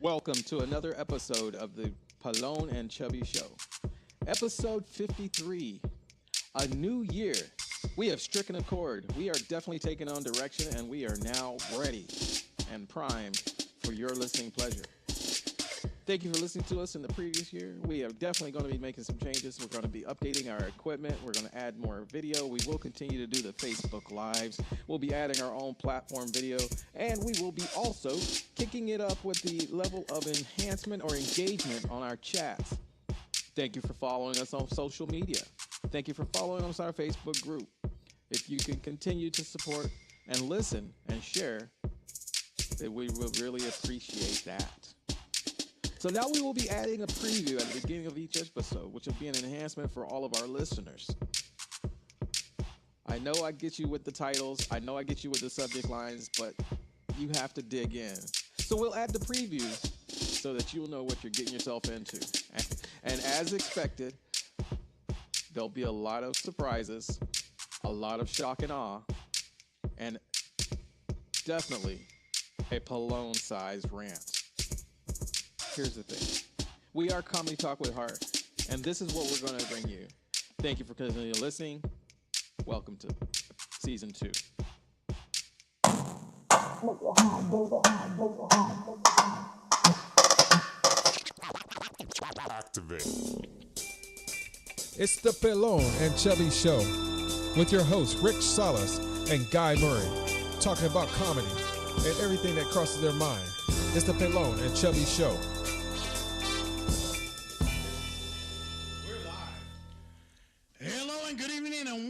Welcome to another episode of the Pelon and Chubby Show. Episode 53. A new year. We have stricken a chord. We are definitely taking on direction, and we are now ready and primed for your listening pleasure. Thank you for listening to us in the previous year. We are definitely going to be making some changes. We're going to be updating our equipment. We're going to add more video. We will continue to do the Facebook Lives. We'll be adding our own platform video. And we will be also kicking it up with the level of enhancement or engagement on our chats. Thank you for following us on social media. Thank you for following us on our Facebook group. If you can continue to support and listen and share, then we will really appreciate that. So now we will be adding a preview at the beginning of each episode, which will be an enhancement for all of our listeners. I know I get you with the titles, I know I get you with the subject lines, but you have to dig in. So we'll add the previews so that you'll know what you're getting yourself into. And as expected, there'll be a lot of surprises, a lot of shock and awe, and definitely a Pelon-sized rant. Here's the thing. We are Comedy Talk with Heart, and this is what we're going to bring you. Thank you for continuing listening. Welcome to Season 2. Activate. It's the Pelon and Chubby Show with your hosts Rich Salas and Guy Murray, talking about comedy and everything that crosses their mind. It's the Pelon and Chubby Show.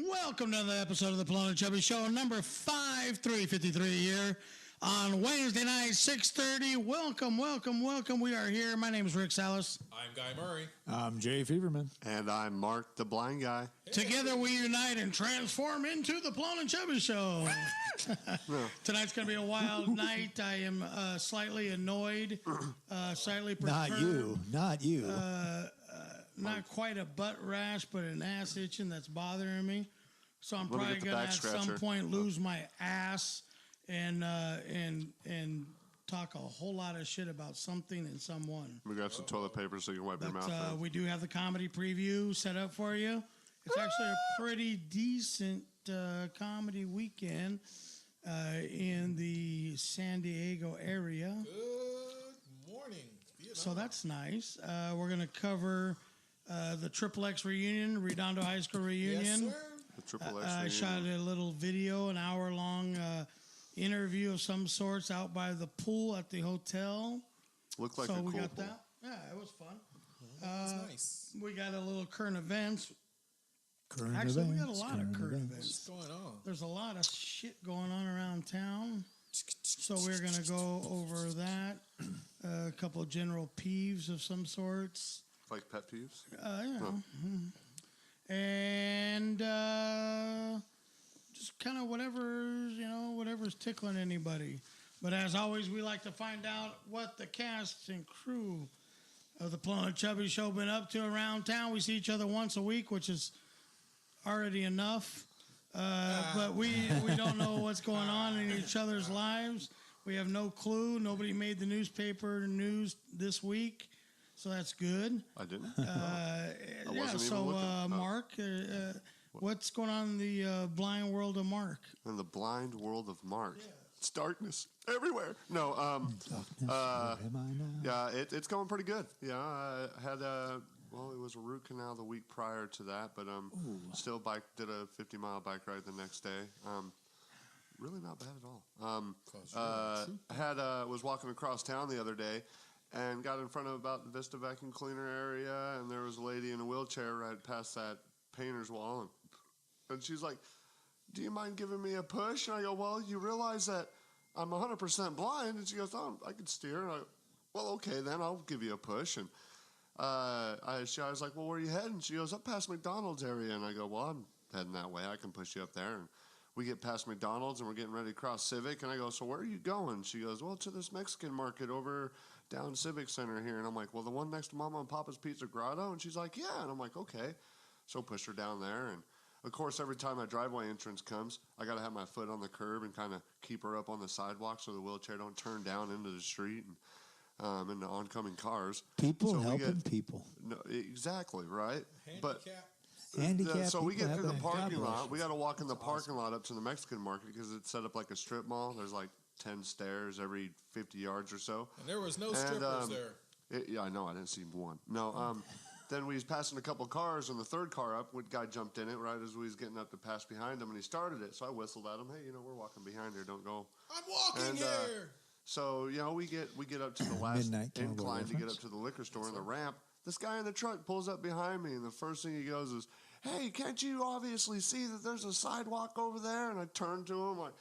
Welcome to another episode of the Pelon and Chubby Show, number 5353 here on Wednesday night, 6:30. Welcome. We are here. My name is Rick Salas. I'm Guy Murray. I'm Jay Feverman. And I'm Mark, the blind guy. Together we unite and transform into the Pelon and Chubby Show. Tonight's going to be a wild night. I am slightly annoyed, slightly perturbed. Not you. Not quite a butt rash, but an ass itching that's bothering me. So I'm probably going to at some point lose my ass and talk a whole lot of shit about something and someone. We got some toilet paper so you can wipe your mouth out. We do have the comedy preview set up for you. It's actually a pretty decent comedy weekend in the San Diego area. Good morning. So that's nice. We're going to cover the Triple X reunion, Redondo High School reunion. Yes, sir. The Triple X reunion. I shot a little video, an hour-long interview of some sorts out by the pool at the hotel. Looked like so a we cool got pool. that. Yeah, it was fun. That's nice. We got a little current events. Current Actually, events, we got a lot of current events. What's going on? There's a lot of shit going on around town. So we're going to go over that. A couple of general peeves of some sorts. Like pet peeves? And just kind of whatever's tickling anybody. But as always, we like to find out what the cast and crew of the Pelon and Chubby Show been up to around town. We see each other once a week, which is already enough. But we don't know what's going on in each other's lives. We have no clue. Nobody made the newspaper news this week. So that's good. I didn't. Mark, what's going on in the blind world of Mark? In the blind world of Mark. Yeah. It's darkness everywhere. No, it's going pretty good. Yeah, I had it was a root canal the week prior to that, but still did a 50-mile bike ride the next day. Really not bad at all. Was walking across town the other day. And got in front of about the Vista Vacuum Cleaner area, and there was a lady in a wheelchair right past that painter's wall. And she's like, "Do you mind giving me a push?" And I go, "Well, you realize that I'm 100% blind." And she goes, "Oh, I can steer." And I go, "Well, okay, then I'll give you a push." And I was like, "Well, where are you heading?" She goes, "Up past McDonald's area." And I go, "Well, I'm heading that way. I can push you up there." And we get past McDonald's, and we're getting ready to cross Civic. And I go, "So where are you going?" She goes, "Well, to this Mexican market over down Civic Center here." And I'm like, "Well, the one next to Mama and Papa's Pizza Grotto?" And she's like, "Yeah." And I'm like, "Okay." So push her down there. And, of course, every time my driveway entrance comes, I got to have my foot on the curb and kind of keep her up on the sidewalk so the wheelchair don't turn down into the street. And and the oncoming cars. People So we helping get- people. No, exactly, right? But Handicapped so we people get to the helping. parking God bless lot. you. We got to walk in the parking lot up to the Mexican market because it's set up like a strip mall. There's like 10 stairs every 50 yards or so. And there was no strippers there. Yeah, I know. I didn't see one. No. Then we was passing a couple cars, and the third car up, one guy jumped in it right as we was getting up to pass behind him, and he started it. So I whistled at him, "Hey, we're walking behind here. Don't go." I'm walking here. So we get up to the last Midnight Cowboy incline to get reference. up to the liquor store and the ramp. This guy in the truck pulls up behind me, and the first thing he goes is, "Hey, can't you obviously see that there's a sidewalk over there?" And I turned to him like,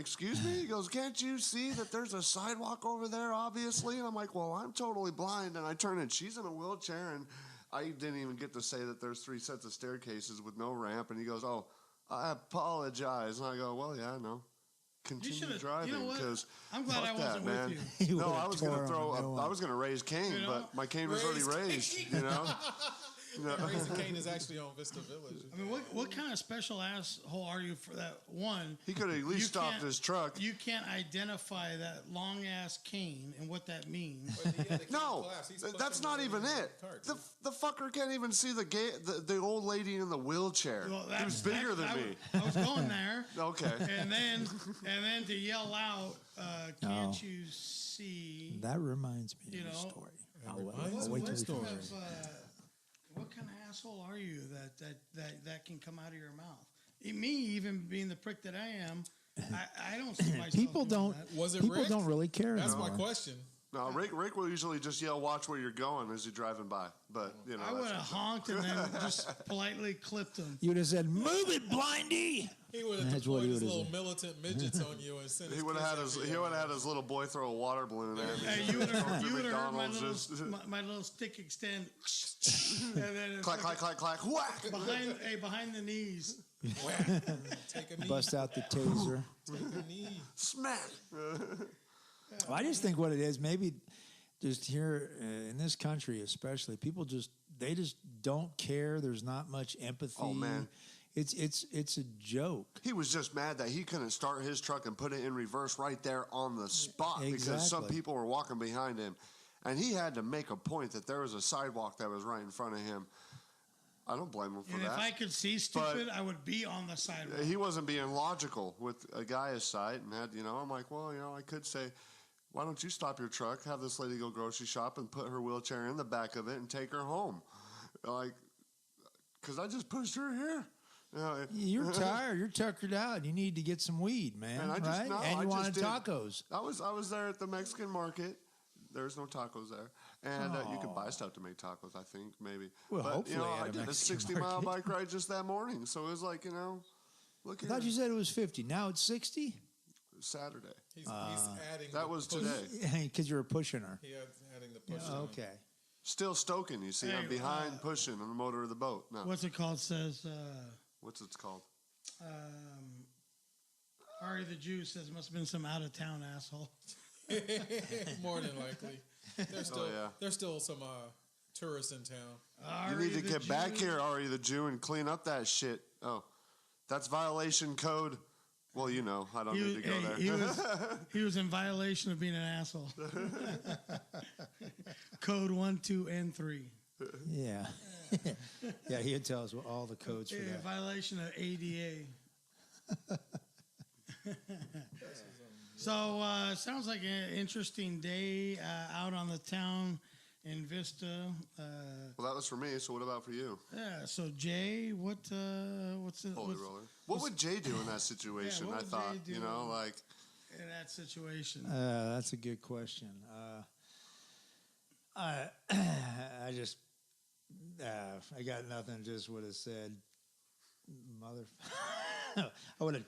"Excuse me?" He goes, "Can't you see that there's a sidewalk over there, obviously?" And I'm like, "Well, I'm totally blind." And I turn, and she's in a wheelchair, and I didn't even get to say that there's 3 sets of staircases with no ramp. And he goes, "Oh, I apologize." And I go, "Well, yeah, no. Continue driving, You know what? because I'm glad I wasn't man. with You No, would've I was going tore to throw. him a new one. I was going to raise Cain, but my cane was already raised. Raising Cane is actually on Vista Village. I mean, what kind of special asshole are you for that one? He could have at least You stopped can't- his truck. You can't identify that long ass cane and what that means. No, that's not even it. The fucker can't even see the old lady in the wheelchair. Well, Who's bigger than me. I was going there. Okay. And then to yell out, "Can't Oh. you see?" That reminds me You of the know, story. reminds I'll me wait of till the we story. finish. What kind of asshole are you that can come out of your mouth? Me, even being the prick that I am, I don't see myself. People doing don't. that. Was it People Rick? don't really care That's anymore. my question. No, Rick will usually just yell, "Watch where you're going," as you're driving by. But I would have honked and then just politely clipped him. You would have said, "Move it, blindy." He would have That's what deployed he his would've little said. militant midgets on you and sent he his would have kids had after you. his little boy throw a water balloon at me. Hey, you would have heard McDonald's just my little stick extend. And then it's clack, clack, clack, clack, whack. behind the knees. Take a knee. Bust out the taser. Take a knee. Smack. Well, I just think what it is, maybe just here in this country, especially, people just don't care. There's not much empathy. Oh, man. It's a joke. He was just mad that he couldn't start his truck and put it in reverse right there on the spot because some Exactly. people were walking behind him. And he had to make a point that there was a sidewalk that was right in front of him. I don't blame him for And that. if I could see stupid, I would be on the sidewalk. He wasn't being logical with a guy his sight and had, I'm like, well, I could say, why don't you stop your truck, have this lady go grocery shop and put her wheelchair in the back of it and take her home? Like, because I just pushed her here. You're tired. You're tuckered out. You need to get some weed, man. And I just- right? no, and I you just wanted did. tacos. I was there at the Mexican market. There's no tacos there. And you could buy stuff to make tacos, I think, maybe. Well, but, hopefully I at a did a Mexican 60-mile market. bike ride just that morning. So it was like, look I at thought you said it was 50. Now it's 60? Saturday. He's adding. That the was push. today. Because you're pushing her. He adding the push. Yeah, on. okay. Still stoking, you see. Hey, I'm behind pushing on the motor of the boat. No. What's it called? Says What's it called? Ari the Jew says must have been some out of town asshole. More than likely. There's still some tourists in town. You Ari need to the get back Jew. here, Ari the Jew, and clean up that shit. Oh, that's violation code. Well, I don't need to go there. He was in violation of being an asshole. Code 1, 2, and 3. Yeah. Yeah, he'd tell us all the codes for Yeah, that. violation of ADA. So sounds like an interesting day out on the town in Vista. Well, that was for me. So what about for you, Yeah. So Jay, what's the Holy Roller? What would Jay do in that situation? what I would thought, Jay do? like. in that situation? That's a good question. I just, I got nothing. Just would have said, mother. I would have.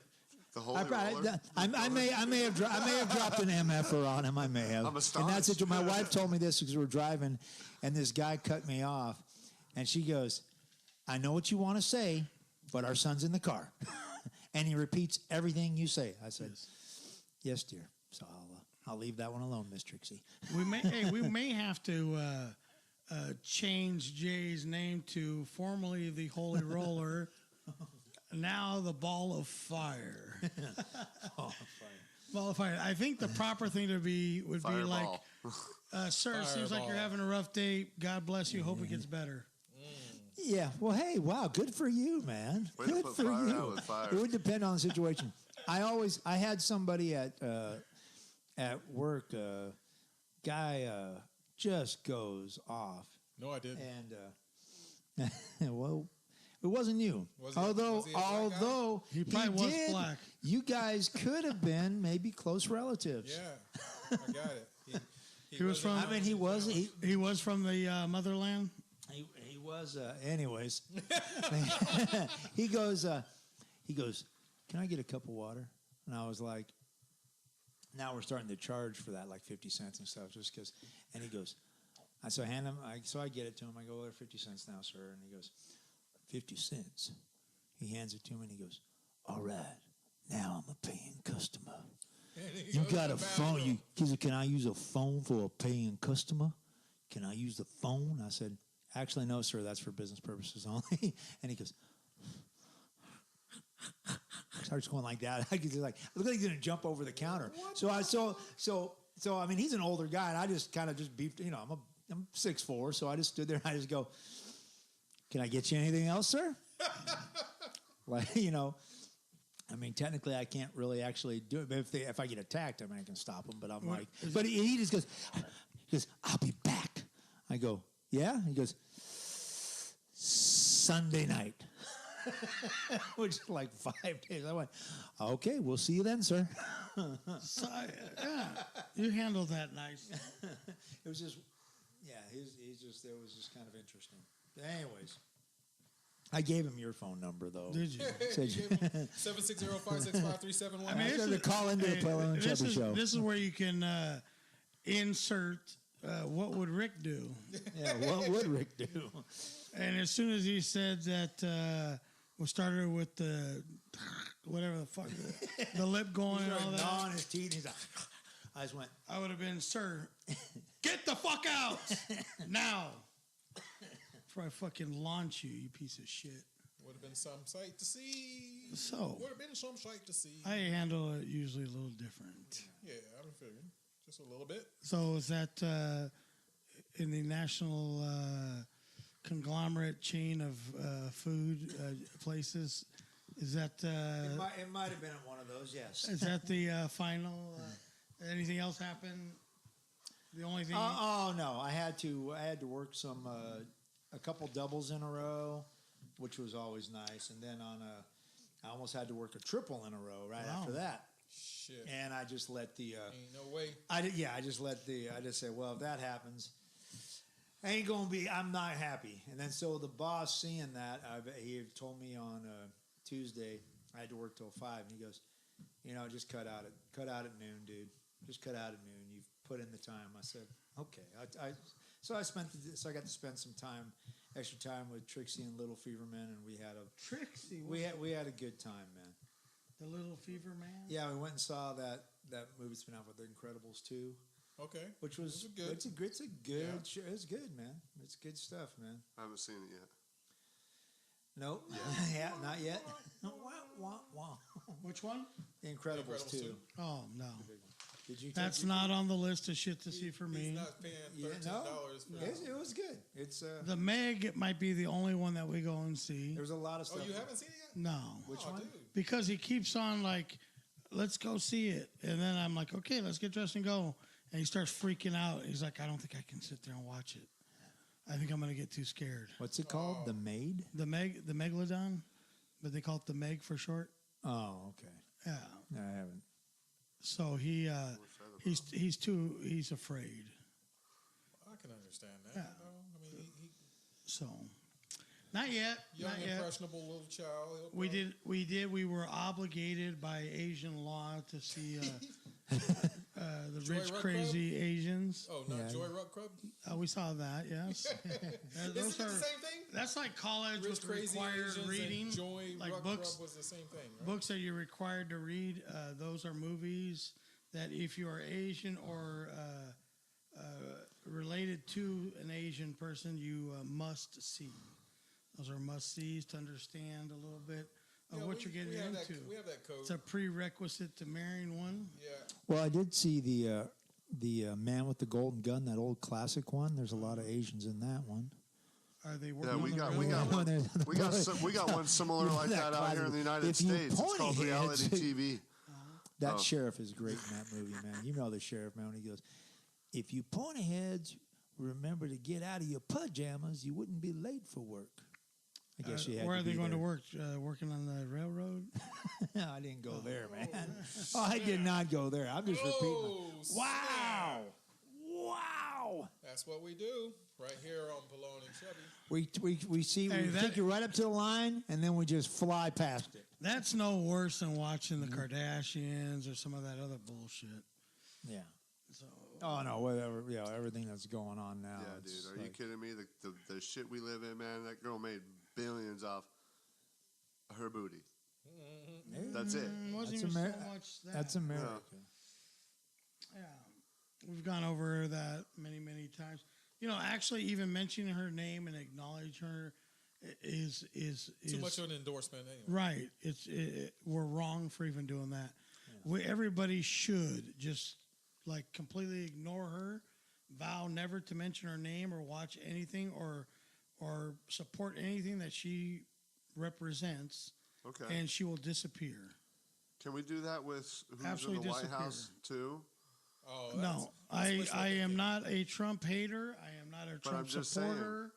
The Holy Roller? I may have dropped an MFer on him. I may have. I'm And that's astonished. it. My wife told me this because we were driving, and this guy cut me off, and she goes, "I know what you want to say, but our son's in the car," and he repeats everything you say. I said, "Yes, dear." So I'll leave that one alone, Miss Trixie. We may have to change Jay's name to formerly the Holy Roller, now the Ball of Fire. Ball of Fire. I think the proper thing would be like Fireball. Sir, it seems like you're having a rough day. God bless you. Hope it gets better. Yeah. Well, hey, wow, good for you, man. Way to Good put for fire you. out with fire. It would depend on the situation. I had somebody at work, guy just goes off, No, I didn't. and well, it wasn't you. Was he- although was he a black guy? although He probably was did, black. you guys could have been maybe close relatives. Yeah, I got it. He was from- I mean, he was from the motherland. He was. Anyways, he goes. Can I get a cup of water? And I was like, now we're starting to charge for that, like 50 cents and stuff, just because. And he goes, so I hand him. So I get it to him. I go, well, they're 50 cents now, sir. And he goes, 50 cents. He hands it to me and he goes, all right, now I'm a paying customer. You got a phone. He said, can I use a phone for a paying customer? Can I use the phone? I said, actually, no, sir. That's for business purposes only. And he goes, starts going like that. He's like, look like he's gonna jump over the counter. So I mean, he's an older guy, and I just kind of just beefed. You know, I'm 6'4", so I just stood there and I just go, can I get you anything else, sir? Like, you know. I mean, technically, I can't really actually do it. But if I get attacked, I mean, I can stop them. But I'm like, but he just goes, I'll be back. I go, yeah? He goes, Sunday night. Which is like 5 days. I went, okay, we'll see you then, sir. So, yeah, you handled that nice. It was just, yeah, it was just kind of interesting. But anyways. I gave him your phone number, though. Did you? 760-565-3711. I mean, I said to call into the Pelon and Chubby show. This is where you can insert what would Rick do. Yeah, what would Rick do? And as soon as he said that, we started with the whatever the fuck, the lip going and all that. Gnawing his teeth. He's like, I just went. I would have been, sir, get the fuck out now. Before I fucking launch you, you piece of shit. Would have been some sight to see. So Would have been some sight to see. I handle it usually a little different. Yeah, I figured. Just a little bit. So is that in the national conglomerate chain of food places? Is that It might have been at one of those. Yes. is that the final? Anything else happen? The only thing. Oh no! I had to work a couple doubles in a row, which was always nice, and then I almost had to work a triple in a row right after that. Shit. And I just let the. Ain't no way. I just said, well, if that happens, I'm not happy. And then so the boss, seeing that, he had told me on Tuesday I had to work till 5, and he goes, just cut out at noon, dude. Just cut out at noon. You've put in the time. I said, okay. So I got to spend some extra time with Trixie and Little Feverman, and we had Trixie. we had a good time, man. The Little Fever Man. Yeah, we went and saw that movie that's been out with The Incredibles 2. Okay. Which was good. It's a good show. It's good, man. It's good stuff, man. I haven't seen it yet. Nope. Yeah, not yet. Wah, wah, wah. Which one? The Incredibles 2. Oh no, Did you? that's not on the list of shit to see for He's me. not paying $13 for It was good. It's The Meg might be the only one that we go and see. there's a lot of stuff. Oh, you haven't seen it yet? No, Which Oh, one? dude. because he keeps on like, let's go see it, and then I'm like, okay, let's get dressed and go, and he starts freaking out. He's like, I don't think I can sit there and watch it. I think I'm gonna get too scared. What's it called? The Maid? The Megalodon, but they call it the Meg for short. Oh, okay. Yeah. No, I haven't. So he's afraid. I can understand that. Yeah. I mean, he So, not yet. young, Not yet. impressionable little child. We did. We were obligated by Asian law to see the Joy rich, Ruck crazy Asians. Oh, not Yeah. Joy Ruck Club? We saw that. Yes. Isn't it the same thing? That's like college Rich with Crazy required Asians reading, and Joy like Ruck books. Club was the same thing, right? Books that you're required to read. Those are movies that if you are Asian or related to an Asian person, you must see. Those are must-sees to understand a little bit of Yeah, what you're getting we have into. we have that code. It's a prerequisite to marrying one. Yeah. Well, I did see the Man with the Golden Gun, that old classic one. There's a lot of Asians in that one. Are they working Yeah, on we the got railroad? one. We got one similar like that out here in the United States. It's called reality TV. That sheriff is great in that movie, man. You know the sheriff, man. When he goes, if you pony heads remember to get out of your pajamas, you wouldn't be late for work. I guess you had Where to are they be going there. to work? Working on the railroad? I didn't go there, man. Oh, I did not go there. I'm just repeating. Wow. Wow. That's what we do right here on Pelon and Chubby. We see, Hey, we take you right up to the line, and then we just fly past it. That's no worse than watching the Kardashians or some of that other bullshit. Yeah. So, Oh, no, whatever. Yeah, everything that's going on now. Yeah, it's dude. Are you like- kidding me? The shit we live in, man. That girl made billions off her booty. That's it. wasn't That's even Ameri- so much that. That's America. Yeah, we've gone over that many, many times. You know, actually, even mentioning her name and acknowledge her is Too much of an endorsement anyway. right. We're wrong for even doing that. Everybody should just like completely ignore her, vow never to mention her name or watch anything or support anything that she represents, Okay. and she will disappear. Can we do that with who's Absolutely in the White disappear. House too? Oh, No, I am not a Trump hater. I am not a But I'm Trump just supporter.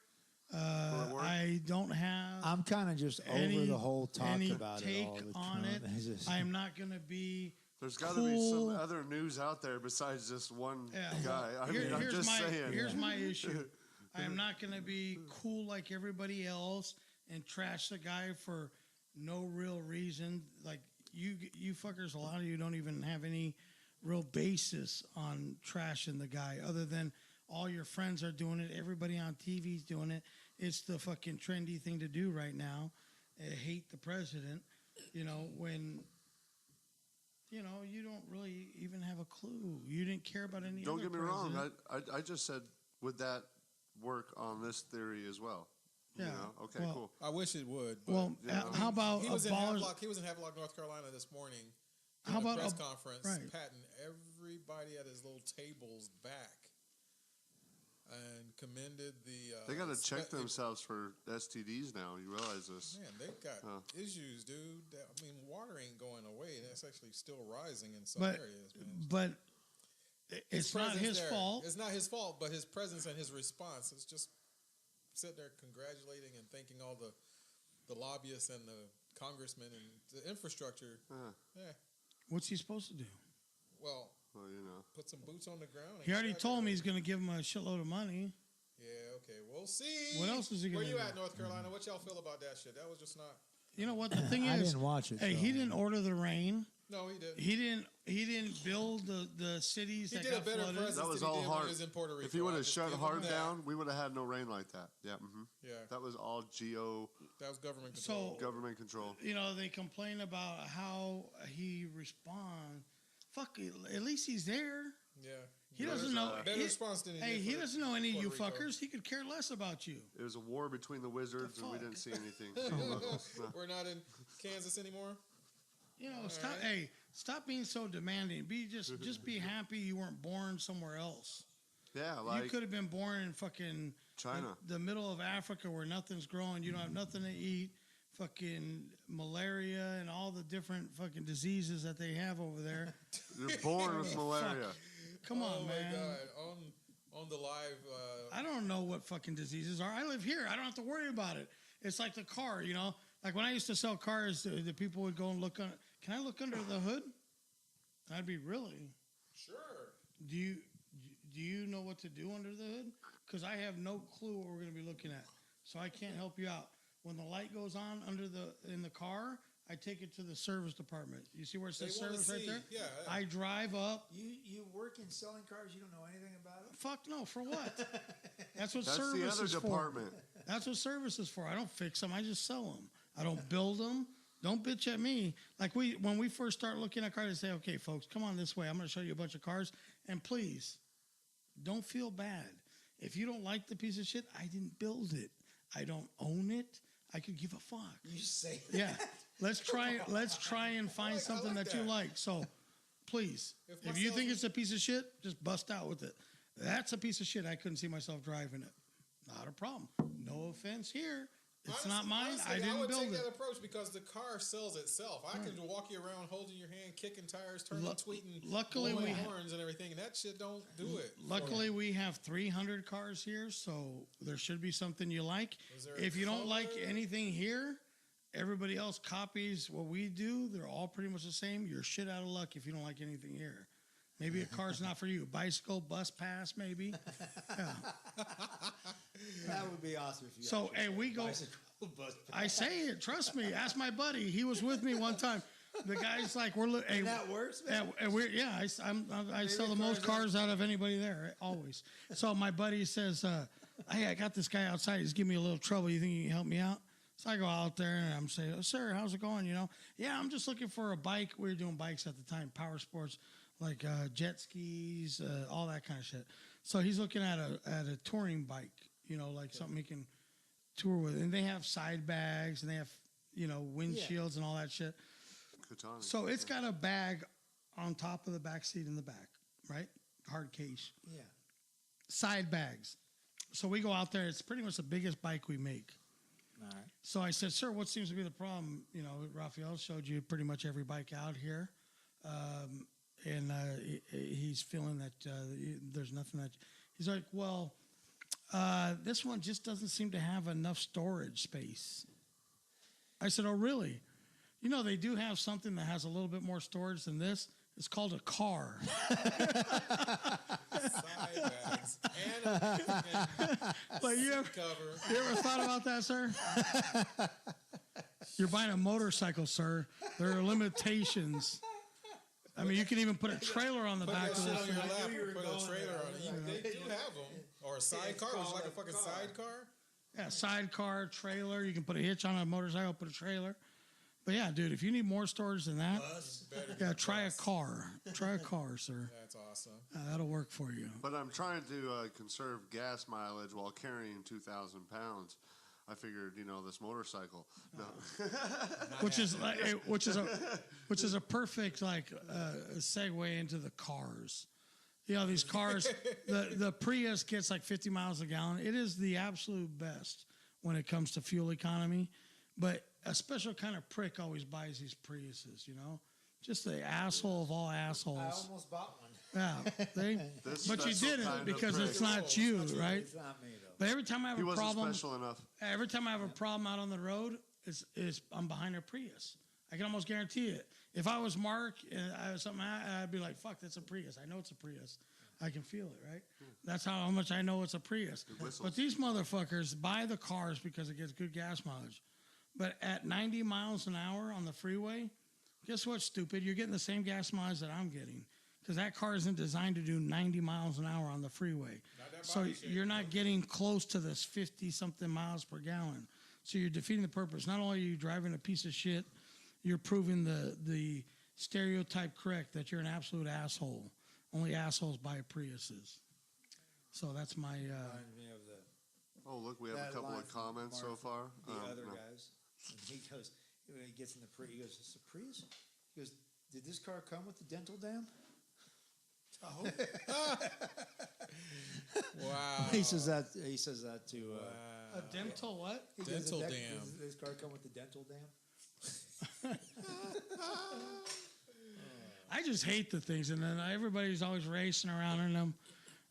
Will it work? I don't have I'm kind of just any, over the whole talk any about take it all. with on Trump. it. It's just- I am not going to be. There's got to be some cool. other news out there besides just one Yeah. guy. I Here- mean, I'm here's just my saying. here's my issue. I am not going to be cool like everybody else and trash the guy for no real reason. Like you fuckers, a lot of you don't even have any real basis on trashing the guy, other than all your friends are doing it. Everybody on TV's doing it. It's the fucking trendy thing to do right now. Hate the president. You know, when you know you don't really even have a clue. You didn't care about any. Don't other get me wrong. president. I just said, would that work on this theory as well? Yeah. You know? Okay, Well, cool. I wish it would. But Well, Yeah. how about he was in abolish? Havelock. He was in Havelock, North Carolina this morning. How doing a about press ab- conference, right. patting everybody at his little tables back, and commended the. They got to check themselves for STDs now. You realize this? Man, they've got issues, dude. I mean, water ain't going away. That's actually still rising in some But areas, man. but it's not presence his there. fault. It's not his fault, but his presence and his response is just sitting there congratulating and thanking all the lobbyists and the congressmen and the infrastructure. What's he supposed to do? Well, you know. put some boots on the ground. He already check told it. me he's going to give him a shitload of money. Yeah, okay. We'll see. What else is he Where gonna you do? at, North Carolina? What y'all feel about that shit? That was just not. You know what the thing I is? didn't watch it. Hey, so- he didn't order the rain. No, he didn't. He didn't build the cities He that did a got better flooded. presence That was than he all did when hard. he was in Puerto Rico. If he would I'll have just shut give him hard that. down, we would have had no rain like that. Yeah. Yeah, That was all that was government control. So government control. you know they complain about how he responds. Fuck, at least he's there. Yeah. He There's doesn't know. Better he- response than Hey, did he for doesn't know any of you Puerto Rico. fuckers. He could care less about you. It was a war between the wizards, and we fuck? didn't see anything. See you locals. No. We're not in Kansas anymore. You know, stop. Hey, stop being so demanding. Just be happy you weren't born somewhere else. Yeah, You like could have been born in fucking China. the middle of Africa where nothing's growing. You don't have nothing to eat. Fucking malaria and all the different fucking diseases that they have over there. You're born with malaria. Come on, Oh man. my God! On the live. I don't know what fucking diseases are. I live here. I don't have to worry about it. It's like the car, you know. Like when I used to sell cars, the people would go and look on. Can I look under the hood? I'd be really. Sure. Do you know what to do under the hood? Because I have no clue what we're going to be looking at, so I can't help you out. When the light goes on in the car, I take it to the service department. You see where it says They wanna service right see, there? yeah. I drive up. You work in selling cars. You don't know anything about it. Fuck no. For what? That's what That's service the other is for. department. That's what service is for. I don't fix them. I just sell them. I don't build them. Don't bitch at me. Like when we first start looking at cars, I say, okay, folks, come on this way. I'm going to show you a bunch of cars. And please, don't feel bad. If you don't like the piece of shit, I didn't build it. I don't own it. I could give a fuck. You say Yeah. Let's try and find something like that you that. like. So please. If you myself- think it's a piece of shit, just bust out with it. That's a piece of shit. I couldn't see myself driving it. Not a problem. No offense here. It's not mine. I didn't would build take it. that approach because the car sells itself. I can walk you around holding your hand, kicking tires, turning, tweeting, luckily blowing horns and everything, and that shit don't do it. Luckily, we have 300 cars here, so there should be something you like. If you don't like anything here, everybody else copies what we do. They're all pretty much the same. You're shit out of luck if you don't like anything here. Maybe a car's not for you. Bicycle, bus pass, maybe. Yeah. That would be awesome if you. So, hey, we go. I say it. Trust me. Ask my buddy. He was with me one time. The guy's like, "We're looking." Hey, that works, man. and we're, yeah, I sell the most cars out of anybody there, always. So my buddy says, "Hey, I got this guy outside. He's giving me a little trouble. You think you can help me out?" So I go out there and I'm saying, "Oh, sir, how's it going? You know, yeah, I'm just looking for a bike. We were doing bikes at the time, power sports, like jet skis, all that kind of shit." So he's looking at a touring bike, you know, like something he can tour with, and they have side bags and they have, you know, windshields and all that shit. Katana. So it's got a bag on top of the back seat in the back, right? Hard case. Yeah. Side bags. So we go out there. It's pretty much the biggest bike we make. All right. So I said, "Sir, what seems to be the problem?" You know, Raphael showed you pretty much every bike out here. And he's feeling that there's nothing that... He's like, "Well, this one just doesn't seem to have enough storage space." I said, "Oh, really? You know, they do have something that has a little bit more storage than this. It's called a car." Side bags and Like, you ever thought about that, sir? You're buying a motorcycle, sir. There are limitations. I mean, you can even put a trailer on the back of Put this on your thing. lap and put a trailer on it. They do have them. Or a sidecar, which is like a fucking sidecar. Yeah, sidecar, trailer. You can put a hitch on a motorcycle, put a trailer. But yeah, dude, if you need more storage than that, try a car. Try a car, sir. That's awesome. That'll work for you. But I'm trying to conserve gas mileage while carrying 2,000 pounds. I figured, you know, this motorcycle, no. which is a perfect segue into the cars. You know, these cars, the Prius gets like 50 miles a gallon. It is the absolute best when it comes to fuel economy, but a special kind of prick always buys these Priuses, you know? Just the asshole of all assholes. I almost bought one. Yeah. This But you special didn't kind of because prick. it's not you, right? It's not me, though. But every time I have He a wasn't problem, special enough. every time I have a problem out on the road, is I'm behind a Prius. I can almost guarantee it. If I was Mark and I was something, I'd be like, "Fuck, that's a Prius. I know it's a Prius. I can feel it, right?" That's how much I know it's a Prius. But these motherfuckers buy the cars because it gets good gas mileage. But at 90 miles an hour on the freeway, guess what, stupid? You're getting the same gas mileage that I'm getting. Because that car isn't designed to do 90 miles an hour on the freeway. So you're not getting close to this 50-something miles per gallon. So you're defeating the purpose. Not only are you driving a piece of shit, you're proving the stereotype correct that you're an absolute asshole. Only assholes buy Priuses. So that's my... Reminds me of the Oh, look, we have that a couple line of comments from so far. the other No. guys. And he goes, when he gets in the Prius, he goes, "Is this a Prius?" He goes, "Did this car come with the dental dam?" Oh. Wow. He says that to. A dental what? He goes, Dental "Does dam." Does this car come with the dental dam? I just hate the things, and then everybody's always racing around in them,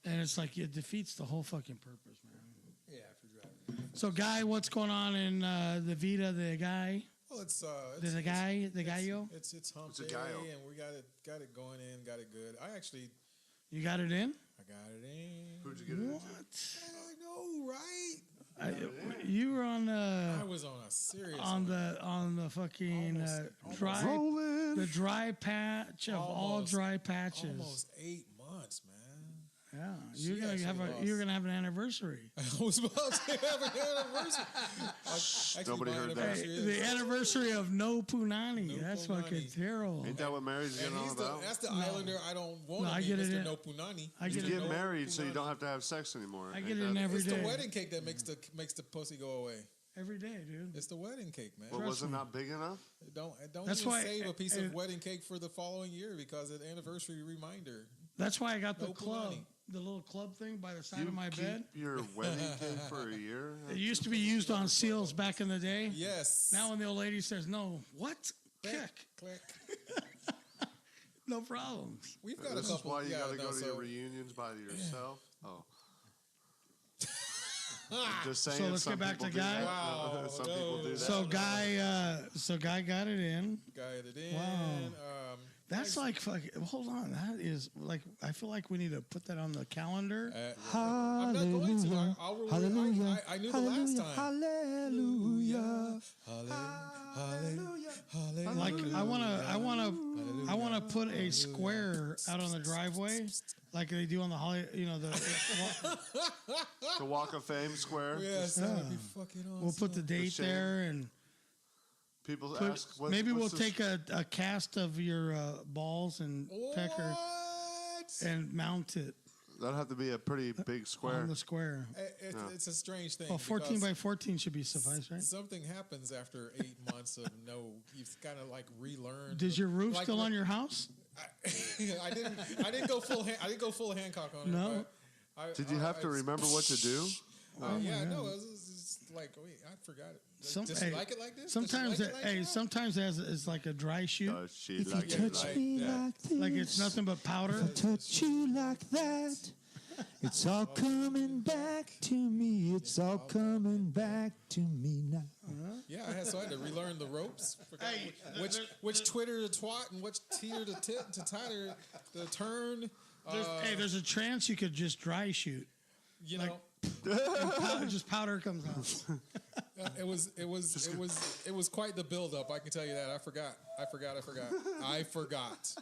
and it's like it defeats the whole fucking purpose, man. Yeah, for driving. So, Guy, what's going on in the Vita? The guy, Well, it's the gallo. It's hump It's a day, gallo. and we got it going in, got it good. You got it in? I got it in. Who'd you get it What? into? I know, right? You were on I was on a serious on one. the fucking Almost dry Rolling. the dry patch of all Almost- dry patches. Almost 8 months, man. Yeah, She actually you're gonna have an anniversary. I was about to have an anniversary. Actually, Nobody my heard that. anniversary is- The anniversary of no punani. No That's punani. fucking terrible. Ain't that what marriage is And getting all he's about? that's the islander I don't want No, to I be, get it Mr. in- No Punani. I You get get it. married so you don't have to have sex anymore. I Ain't get it that- in every It's day. the wedding cake that makes the pussy go away. every day, dude. It's the wedding cake, man. Well, was it not big enough? Don't That's even why- save a piece of wedding cake for the following year because it's an anniversary reminder. That's why I got the No club, punani. the little club thing by the side You of my keep bed. your wedding cake for a year? It used to be used on seals back in the day. Yes. Now when the old lady says no, what? Kick. Click. No problems. We've got This a is couple. why you got to no, go to so- your reunions by yourself? Oh. Just saying. So let's some get back people to do Guy. that. Wow, Some no. people do that. So Guy got it in. Got it in. Wow. That's like fucking. Hold on, that is like. I feel like we need to put that on the calendar. I'm not going to. Hallelujah. I knew the last time. Hallelujah. Hallelujah. Like I wanna put a square out on the driveway, like they do on the The Walk of Fame square. Yes, that would be fucking awesome. We'll put the date shame. there and People put, ask, maybe we'll what's take a cast of your balls and pecker What? and mount it That'd have to be a pretty big square. on the square. It's a strange thing. Well, 14 because by 14 should be suffice, right? something happens after 8 months of no. You've kind of like relearned. Is your roof like, still on your house? I didn't go full. I didn't go full Hancock on it. No? but Did you have to remember what to do? Yeah, no. It's like wait, I forgot it. Does she like it like this? Sometimes, Does she like it like that? sometimes it's like a dry shoot. Does she If like you it touch like me that? like this, Like it's nothing but powder. touch you like that, it's all coming back to me. It's all coming back to me now. Yeah, so I had to relearn the ropes. Forgot Hey, which Twitter to twat and which tier to titer to turn. There's a chance you could just dry shoot. You like- know, Just powder comes out. it was quite the build up. I can tell you that. I forgot.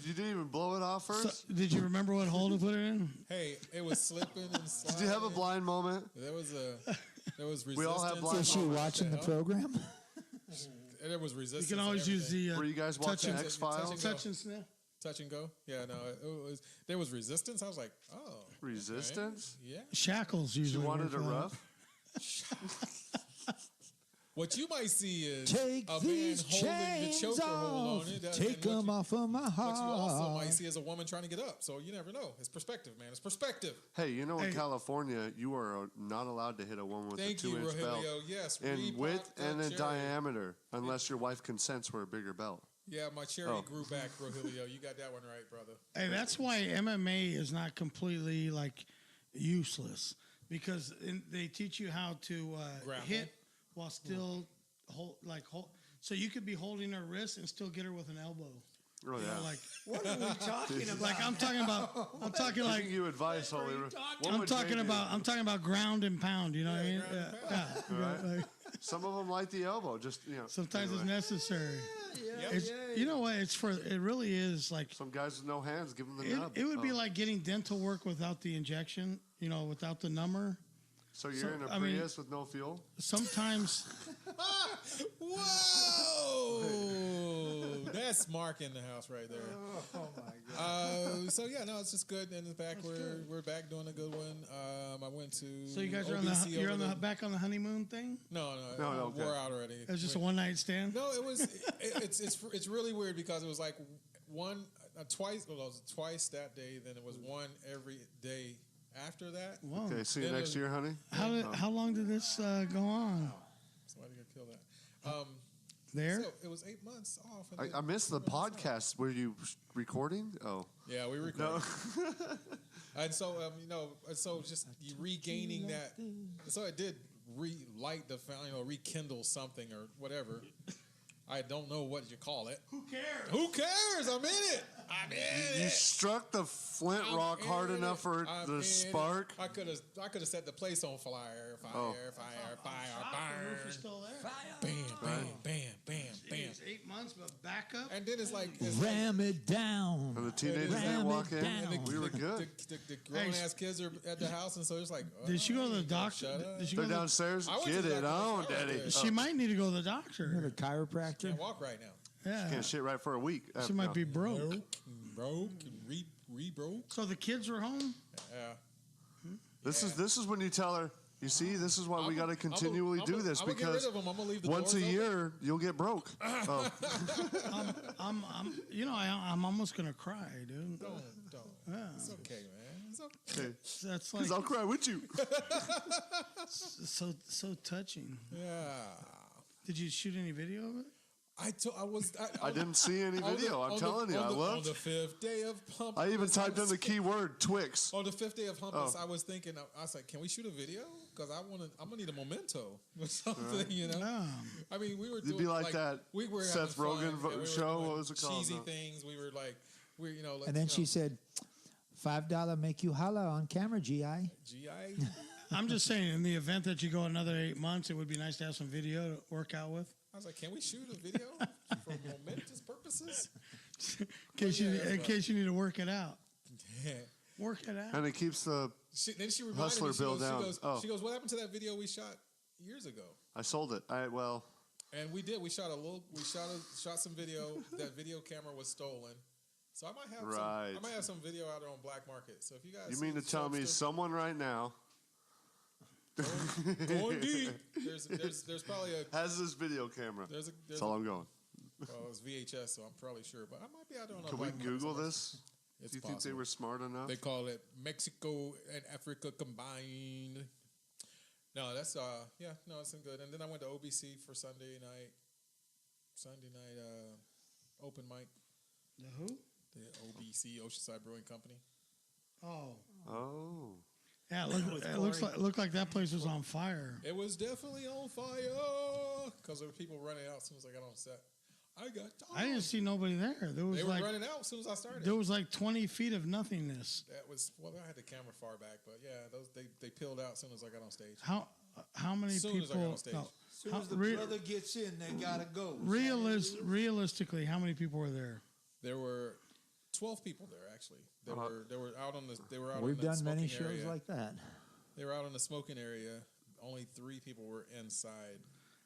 You didn't even blow it off So, first? did you remember what hole to put it in? Hey, it was slipping and sliding. Did you have a blind moment? There was resistance. We all have blind Was she watching the program? And there was resistance. You can always and use the Were you guys watching touch and- X-Files? touch and sniff. touch and go. Yeah, no, there was resistance. I was like, oh, Resistance? okay. Yeah. Shackles You usually. wanted work it for that. rough? What you might see is Take a man these holding the chains choker hold off. on it. Take them off of my What you also might heart. see is a woman trying to get up. So you never know. It's perspective, man. It's perspective. Hey, you know in Hey. California, you are not allowed to hit a woman with Thank a you, 2-inch belt. Rogelio. Yes, In Reebok width and in cherry. diameter, unless your wife consents for a bigger belt. Yeah, my cherry Oh. grew back, Rogelio. You got that one right, brother. Hey, that's why MMA is not completely like useless because they teach you how to Grapple. hit while still hold. So you could be holding her wrist and still get her with an elbow. Oh, You yeah. know, like What are we talking about? like I'm talking Giving like you advice, Holy. I'm talking about ground and pound. You know what I mean? ground and Yeah. Like, Some of them like the elbow. Just, sometimes it's anyway. necessary. You know what? It really is like Some guys with no hands, give them the nub. it would be Oh. like getting dental work without the injection. You know, without the number. So you're in a I mean- Prius with no fuel? Sometimes. Whoa! That's Mark in the house right there. Oh my God. So yeah, no, it's just good. And it's back. We're back doing a good one. I went to. So you guys are OBC you're over back on the honeymoon thing? No, No, wore okay. out already. It was just a one night stand. No, it was. It's really weird because it was like twice. Well, it was twice that day. Then it was one every day after that. Wow. Okay, see you Then next it- year, honey. How long did this go on? Somebody got killed that. There. So it was 8 months off. And I missed the podcast. Were you recording? Oh. Yeah, we recorded. And so, so just regaining that. So it did relight the rekindle something or whatever. I don't know what you call it. Who cares? Who cares? I'm in it. I'm in You it. struck the flint I'm rock hard in enough it. for I'm the in spark. it. I could have set the place on fire. Fire, Oh. fire, The fire, roof is still there. Bam, bam, bam, bam, bam. It's 8 months, but backup. And then it's like Ram it down. And the teenagers Ram didn't it walk in. down. We were good. The grown ass kids are at the house, and so it's like. Did she go to the doctor? Shut up. Did she go They're to the, downstairs. I went to Get the it doctor on, myself. Daddy. she might need to go to the The doctor. chiropractor. Can't walk right now. Yeah. Can't shit right for a week. She might be broke. Broke, re-broke. So the kids were home. Yeah. This is when you tell her, You see, this is why we got to continually do this I'm gonna get because rid of them. I'm gonna leave the once a doors open. year you'll get broke. Oh, I'm almost gonna cry, dude. Don't. Yeah. It's okay, man. It's okay. okay. That's like Because I'll cry with you. so touching. Yeah. Did you shoot any video of it? I didn't see any video. I'm telling you, I On looked. the 5th day of Humpus. I even typed in the keyword Twix. On the 5th day of Humpus, Oh. I was thinking, I was like, can we shoot a video? Because I'm gonna need a memento or something, you know. No. I mean, we were It'd doing be like that we were Seth having fun, Rogen and we were show. doing What was it called? Cheesy No. things. We were like, like, And then she said, $5 make you holla on camera, GI. GI. I'm just saying, in the event that you go another 8 months, it would be nice to have some video to work out with. I was like, can we shoot a video for momentous purposes? In case you need to work it out. Yeah. Work it out. And it keeps the. Then she reminded Hustler me. She Bill goes, down. She goes, Oh. she goes, what happened to that video we shot years ago? I sold it. And we did. We shot some video. That video camera was stolen. So I might have Right. some video out there on black market. So if you guys You mean to tell me someone right now going deep? There's probably has this video camera? there's That's all I'm going. well, it's VHS, so I'm probably sure, but I might be out there on a Can we black market Google somewhere. this? It's Do you think they possible. were smart enough? They call it Mexico and Africa combined. No, that's no, it's good. And then I went to OBC for Sunday night open mic. The who? The OBC, Oceanside Brewing Company. Oh. Oh. Yeah, it looked like that place was on fire. It was definitely on fire because there were people running out as soon as I got on set. I didn't see nobody there. There was They were like running out as soon as I started. there was like 20 feet of nothingness. That was I had the camera far back, but yeah, they peeled out as soon as I got on stage. How many Soon as I got people? on stage. No, As soon as the brother gets in, they gotta go. realistically, how many people were there? There were 12 people there actually. They were out on the We've in the done many smoking shows area. like that. They were out in the smoking area. Only 3 people were inside.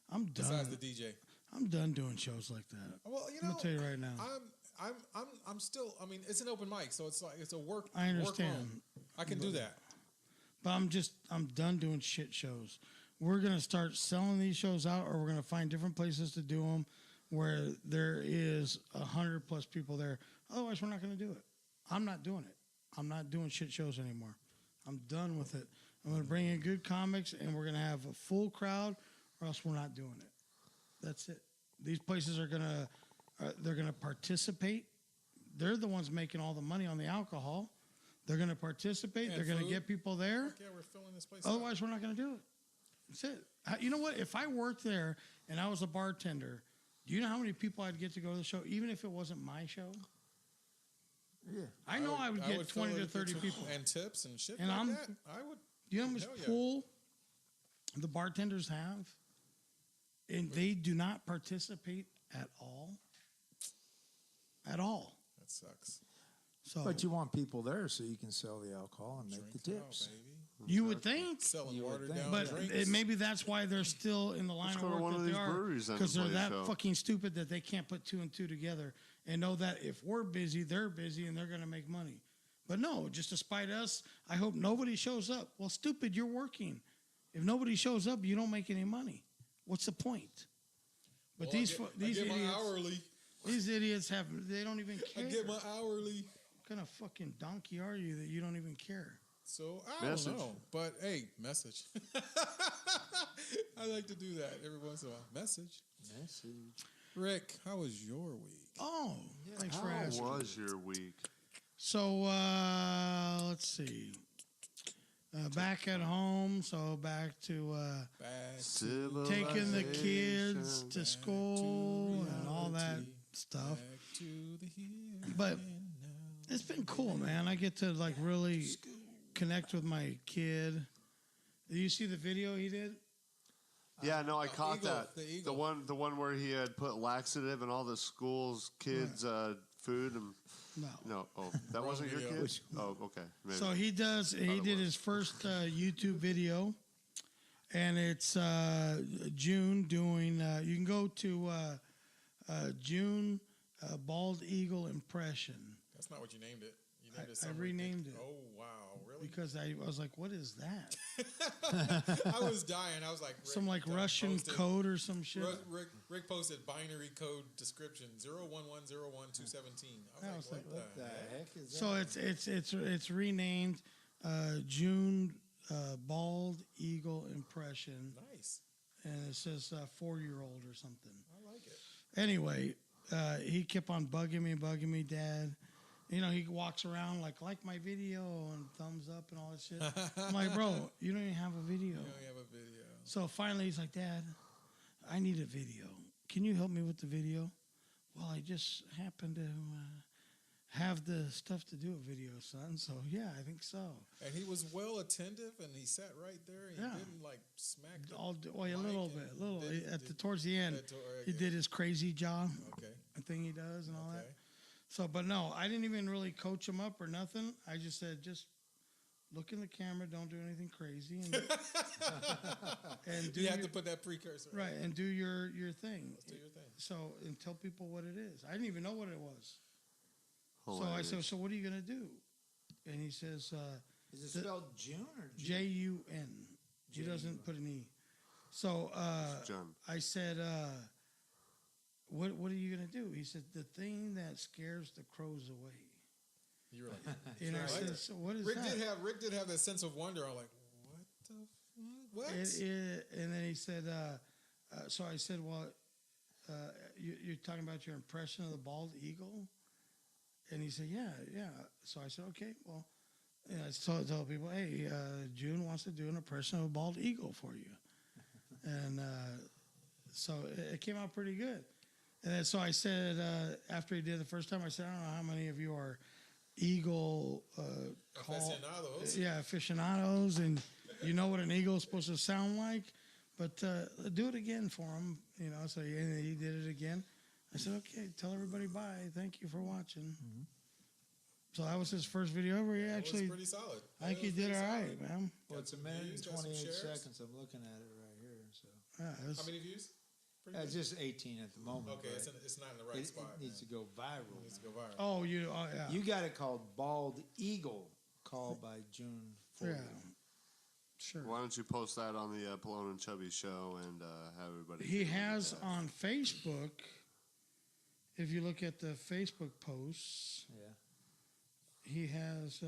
I'm done. Besides the DJ. I'm done doing shows like that. Well, I'm gonna tell you right now. I'm still. I mean, it's an open mic, so it's like it's a work. I understand. Work home. I can do that. But I'm done doing shit shows. We're gonna start selling these shows out, or we're gonna find different places to do them where there is 100+ people there. Otherwise, we're not gonna do it. I'm not doing it. I'm not doing shit shows anymore. I'm done with it. I'm gonna bring in good comics, and we're gonna have a full crowd, or else we're not doing it. That's it. These places are gonna they're gonna participate. They're the ones making all the money on the alcohol. They're gonna participate. And they're gonna food. get people there. Yeah, we're filling this place. Up. Otherwise, we're not gonna do it. That's it. You know what? If I worked there and I was a bartender, do you know how many people I'd get to go to the show, even if it wasn't my show? Yeah. I know I would get 20 to 30 fill it people. and tips and shit And like I'm- that. I would. Do you know how much Hell yeah. pull the bartenders have? And they do not participate at all. At all. That sucks. So But you want people there so you can sell the alcohol and make Drink the it out, tips. baby. you would think. Selling You would watered think. down But drinks. maybe that's why they're still in the line Let's of go to work one that of they these are, breweries then because and they're play a that show. fucking stupid that they can't put 2 and 2 together and know that if we're busy, they're busy and they're going to make money. But no, just to spite us, I hope nobody shows up. Well, stupid, you're working. If nobody shows up, you don't make any money. What's the point? But Well, these I get my idiots, hourly. these idiots they don't even I care. get my hourly. What kind of fucking donkey are you that you don't even care? So I Message. don't know, but hey, message. I like to do that every once in a while. Message. Rick, how was your week? Oh, thanks for How asking. was your week? So let's see. Back at home, so back to Back taking the kids Civilization. to school and all that reality. stuff. Back to the here But and now. it's been cool, man. I get to like really connect with my kid. Did you see the video he did? Yeah, no, I caught Eagle, that. the Eagle. The one where he had put laxative in all the schools' kids' food and No. oh, that wasn't your video. kid. Oh, okay. Maybe. So he did his first YouTube video, and it's June doing. You can go to June Bald Eagle impression. That's not what you named it. You named it I something renamed it. Oh wow, really? really? because I was like, what is that? I was dying. I was like, Rick, Some like Russian posted- code or some shit. Rick posted binary code description 01101-217. I was like, what the heck? is that? So it's renamed June Bald Eagle Impression, Nice. and it says 4-year-old or something. I like it. Anyway, he kept on bugging me, Dad. You know, he walks around like my video and thumbs up and all that shit. I'm like, bro, you don't even have a video. You don't have a video. So finally, he's like, Dad, I need a video. Can you help me with the video? Well, I just happen to have the stuff to do a video, son. So yeah, I think so. And he was well attentive, and he sat right there. He didn't like smack. A little bit. Towards the end, he did his crazy jaw thing he does and all that. So, but no, I didn't even really coach him up or nothing. I just said, just look in the camera, don't do anything crazy, and do you have to put that precursor right, and do your thing. Do your thing. So, and tell people what it is. I didn't even know what it was. Hilarious. So I said, so what are you gonna do? And he says, Is it spelled June or Jun? He doesn't put an E. So John. I said, what are you gonna do? He said, the thing that scares the crows away. You were like, And I said, so what is that? Rick did have that sense of wonder. I'm like, what? And then he said, so I said, well, you're talking about your impression of the bald eagle? And he said, yeah. So I said, okay, well, I told people, hey, June wants to do an impression of a bald eagle for you. And so it came out pretty good. And then, so I said, after he did the first time, I said, I don't know how many of you are eagle aficionados. Yeah, aficionados, and you know what an eagle is supposed to sound like, but do it again for him, you know. So he did it again. I said, okay, tell everybody bye. Thank you for watching. Mm-hmm. So that was his first video ever. He actually, it was pretty solid. I think he did all right, man. Well, it's a minute and 28 seconds. I'm looking at it right here. So Yeah, how many views? it's just 18 at the moment. Okay, it's not in the right spot. It needs to go viral. It needs to go viral. Oh, yeah. You got it called Bald Eagle, called by June 4th. Yeah, sure. Why don't you post that on the Pelon and Chubby show and have everybody? He has on Facebook. If you look at the Facebook posts, he has.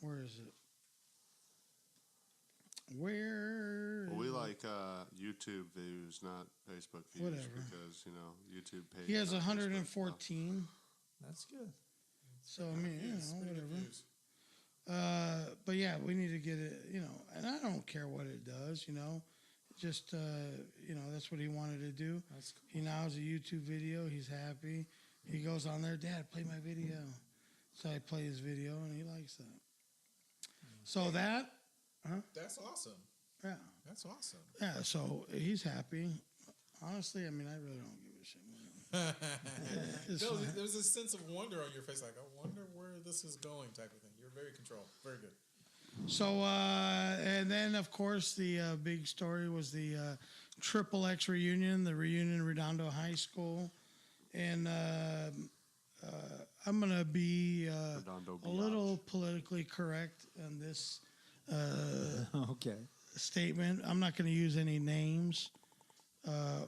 Where is it? Where? Well, we like YouTube views, not Facebook views, Whatever. because YouTube page. He has 114. That's good. So I mean, whatever. Views. But yeah, we need to get it, and I don't care what it does, just, that's what he wanted to do. That's cool. He now has a YouTube video. He's happy. He goes on there, Dad, play my video. So I play his video, and he likes that. So that, That's awesome. yeah. That's awesome. Yeah, so he's happy. Honestly, I mean, I really don't give a shit. It's fine. There was a sense of wonder on your face, like, I wonder where this is going type of thing. You're very controlled. Very good. So, and then, of course, the big story was the Triple X reunion, the reunion in Redondo High School. And I'm going to be a little politically correct on this statement. I'm not going to use any names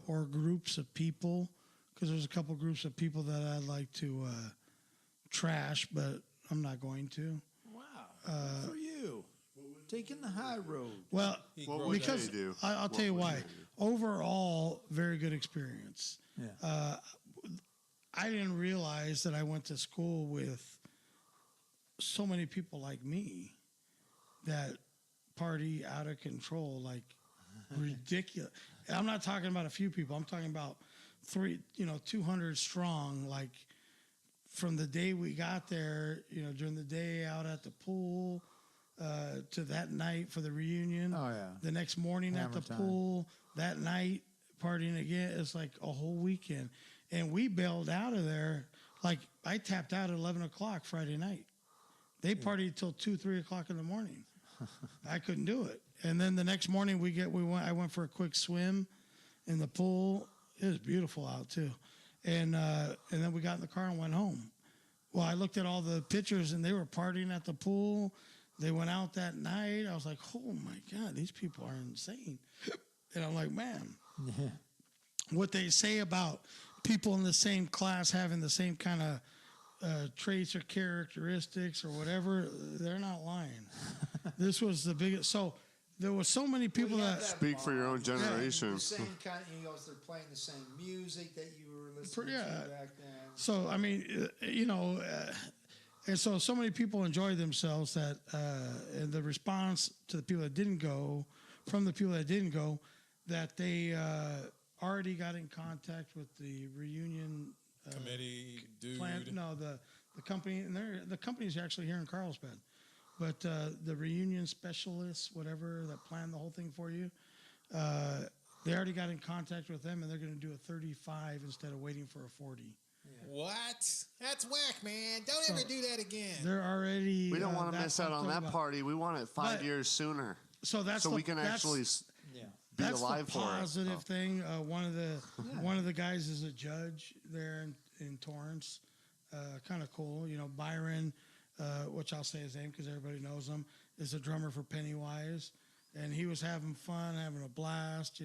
or groups of people, because there's a couple groups of people that I'd like to trash, but I'm not going to. Wow. For you. Taking the high road. Well, What because would they do? I'll tell you why. Overall, very good experience. Yeah. I didn't realize that I went to school with so many people like me that party out of control, like ridiculous. And I'm not talking about a few people. I'm talking about 200 strong, like from the day we got there, during the day out at the pool, to that night for the reunion. Oh, yeah. The next morning Hammer at the time. pool, that night partying again. It's like a whole weekend. And we bailed out of there. Like, I tapped out at 11 o'clock Friday night. They partied till 2, 3 o'clock in the morning. I couldn't do it. And then the next morning I went for a quick swim in the pool. It was beautiful out too. And then we got in the car and went home. Well, I looked at all the pictures, and they were partying at the pool. They went out that night. I was like, oh, my God, these people are insane. And I'm like, man, what they say about people in the same class having the same kind of traits or characteristics or whatever, they're not lying. This was the biggest. So there were so many people that Speak for your own generation. The same kind. He goes, they're playing the same music that you were listening to back then. So I mean, and so many people enjoyed themselves that, and the response to the people that didn't go, from the people that didn't go, that they already got in contact with the reunion committee dude. The company, and the company's actually here in Carlsbad, but the reunion specialists, whatever, that planned the whole thing for you, they already got in contact with them, and they're going to do a 35 instead of waiting for a 40. Yeah. What? That's whack, man. Don't ever do that again. They're already. We don't want to miss out on that party. We want it 5 years sooner. So we can actually be alive for it. That's the positive thing. One of the guys is a judge there in Torrance. Kind of cool. Byron, which I'll say his name because everybody knows him, is a drummer for Pennywise. And he was having fun, having a blast,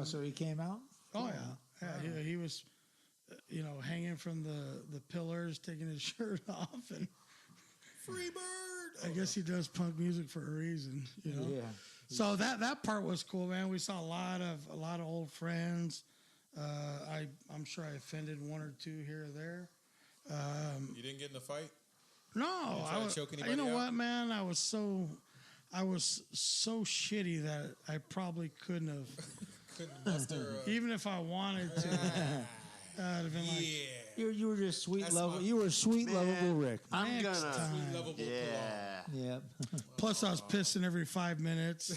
So he came out? Oh, yeah. He was, hanging from the pillars, taking his shirt off. And Free bird! I guess he does punk music for a reason, Yeah. So that part was cool, man. We saw a lot of old friends. I'm sure I offended one or two here or there. You didn't get in a fight? No, you know what, man? I was so shitty that I probably couldn't have. Couldn't muster. Even if I wanted to, I'd have been like, You were just sweet, lovable. my- You were sweet, lovable Rick. I'm next gonna. time. Sweet, lovable Yeah. Yep. Plus, I was pissing every 5 minutes.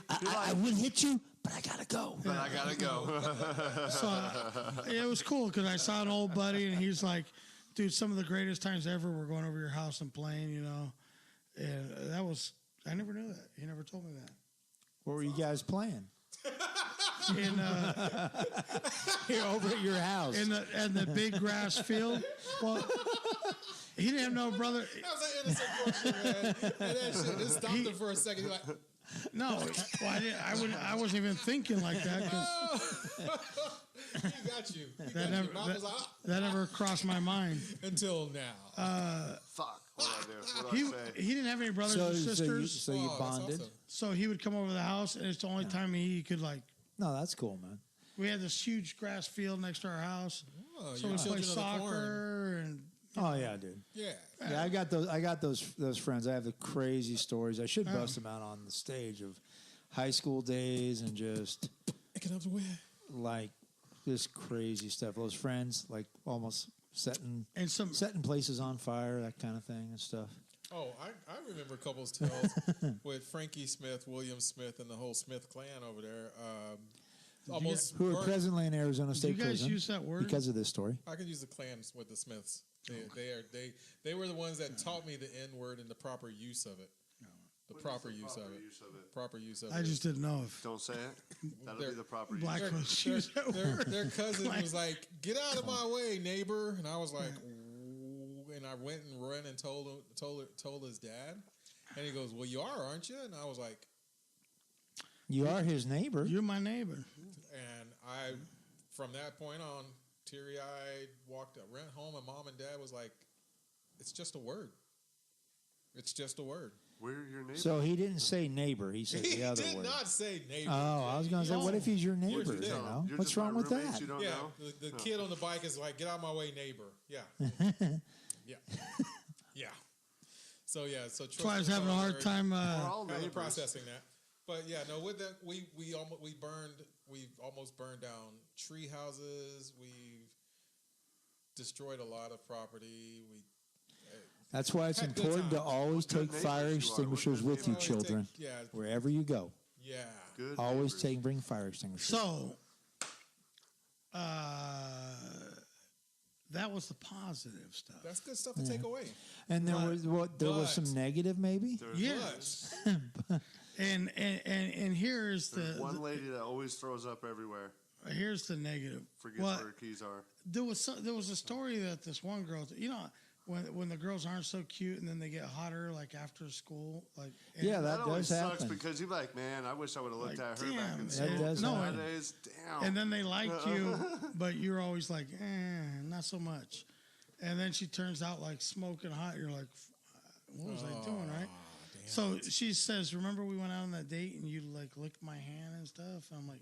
I would hit you, but I gotta go. But I gotta go. So it was cool because I saw an old buddy, and he's like, dude, some of the greatest times ever were going over your house and playing, And that was, I never knew that. He never told me that. What were you guys playing? In Here over at your house. in the big grass field. Well, he didn't have no brother. That was an innocent question, man. And that shit just stopped him for a second. You're like, No, well, I wasn't even thinking like that. 'Cause he got you. that never crossed my mind. Until now. Fuck. What do I say? He didn't have any brothers or sisters, So you that's bonded? awesome. so he would come over to the house, and it's the only time he could No, that's cool, man. We had this huge grass field next to our house, Oh, so you're we play children of the corn. soccer and. Oh yeah, dude. Yeah. Yeah, I got those friends. I have the crazy stories. I should bust them out on the stage of high school days and just Picking up the way. like this crazy stuff. Those friends, like almost setting some places on fire, that kind of thing and stuff. Oh, I remember a couple's tales with Frankie Smith, William Smith, and the whole Smith clan over there. Almost Who are burnt- presently in Arizona Do State you guys Prison use that word? because of this story. I could use the clans with the Smiths. They were the ones that taught me the N word and the proper use of it. The proper use of it. Proper use of it. I just didn't know if Don't say it. That'll be the proper black use. folks use that word. Their cousin was like, "Get out of my way, neighbor!" And I was like, "Ooh," and I went and ran and told his dad, and he goes, "Well, you are, aren't you?" And I was like, You are his neighbor. You're my neighbor. and I, from that point on, teary-eyed, went home, and mom and dad was like, "It's just a word. It's just a word." We're your neighbor. So he didn't say neighbor. He said He the other did word. not say neighbor. Oh, I was going to say, what if he's your neighbor? You're You know? You're What's just my wrong with roommates, that? You don't Yeah, know? the kid on the bike is like, "Get out of my way, neighbor." Yeah, yeah, yeah. So That's why I was having a hard time. We're all kind of neighbors. processing that. But yeah, no, with that we almost burned down tree houses. We've destroyed a lot of property. That's why it's Had good important to times. always What good take neighbors fire you are. extinguishers What with good you, Always children. yeah, Wherever you go, yeah. Good always neighbors. bring fire extinguishers. So, that was the positive stuff. That's good stuff to take away. And there was some negative, maybe. There's Yes. And here's there's the one lady that always throws up everywhere. here's the negative. Forgets where her keys are. There was a story that this one girl, when the girls aren't so cute and then they get hotter like after school, like Yeah, that always does sucks happen. because you're like, man, I wish I would have looked Like, at her back in damn, school. that does no, happen. Nowadays, damn. and then they liked you, but you're always like, not so much. And then she turns out like smoking hot. You're like, what was I doing, right? Damn. So she says, remember we went out on that date and you like licked my hand and stuff? I'm like,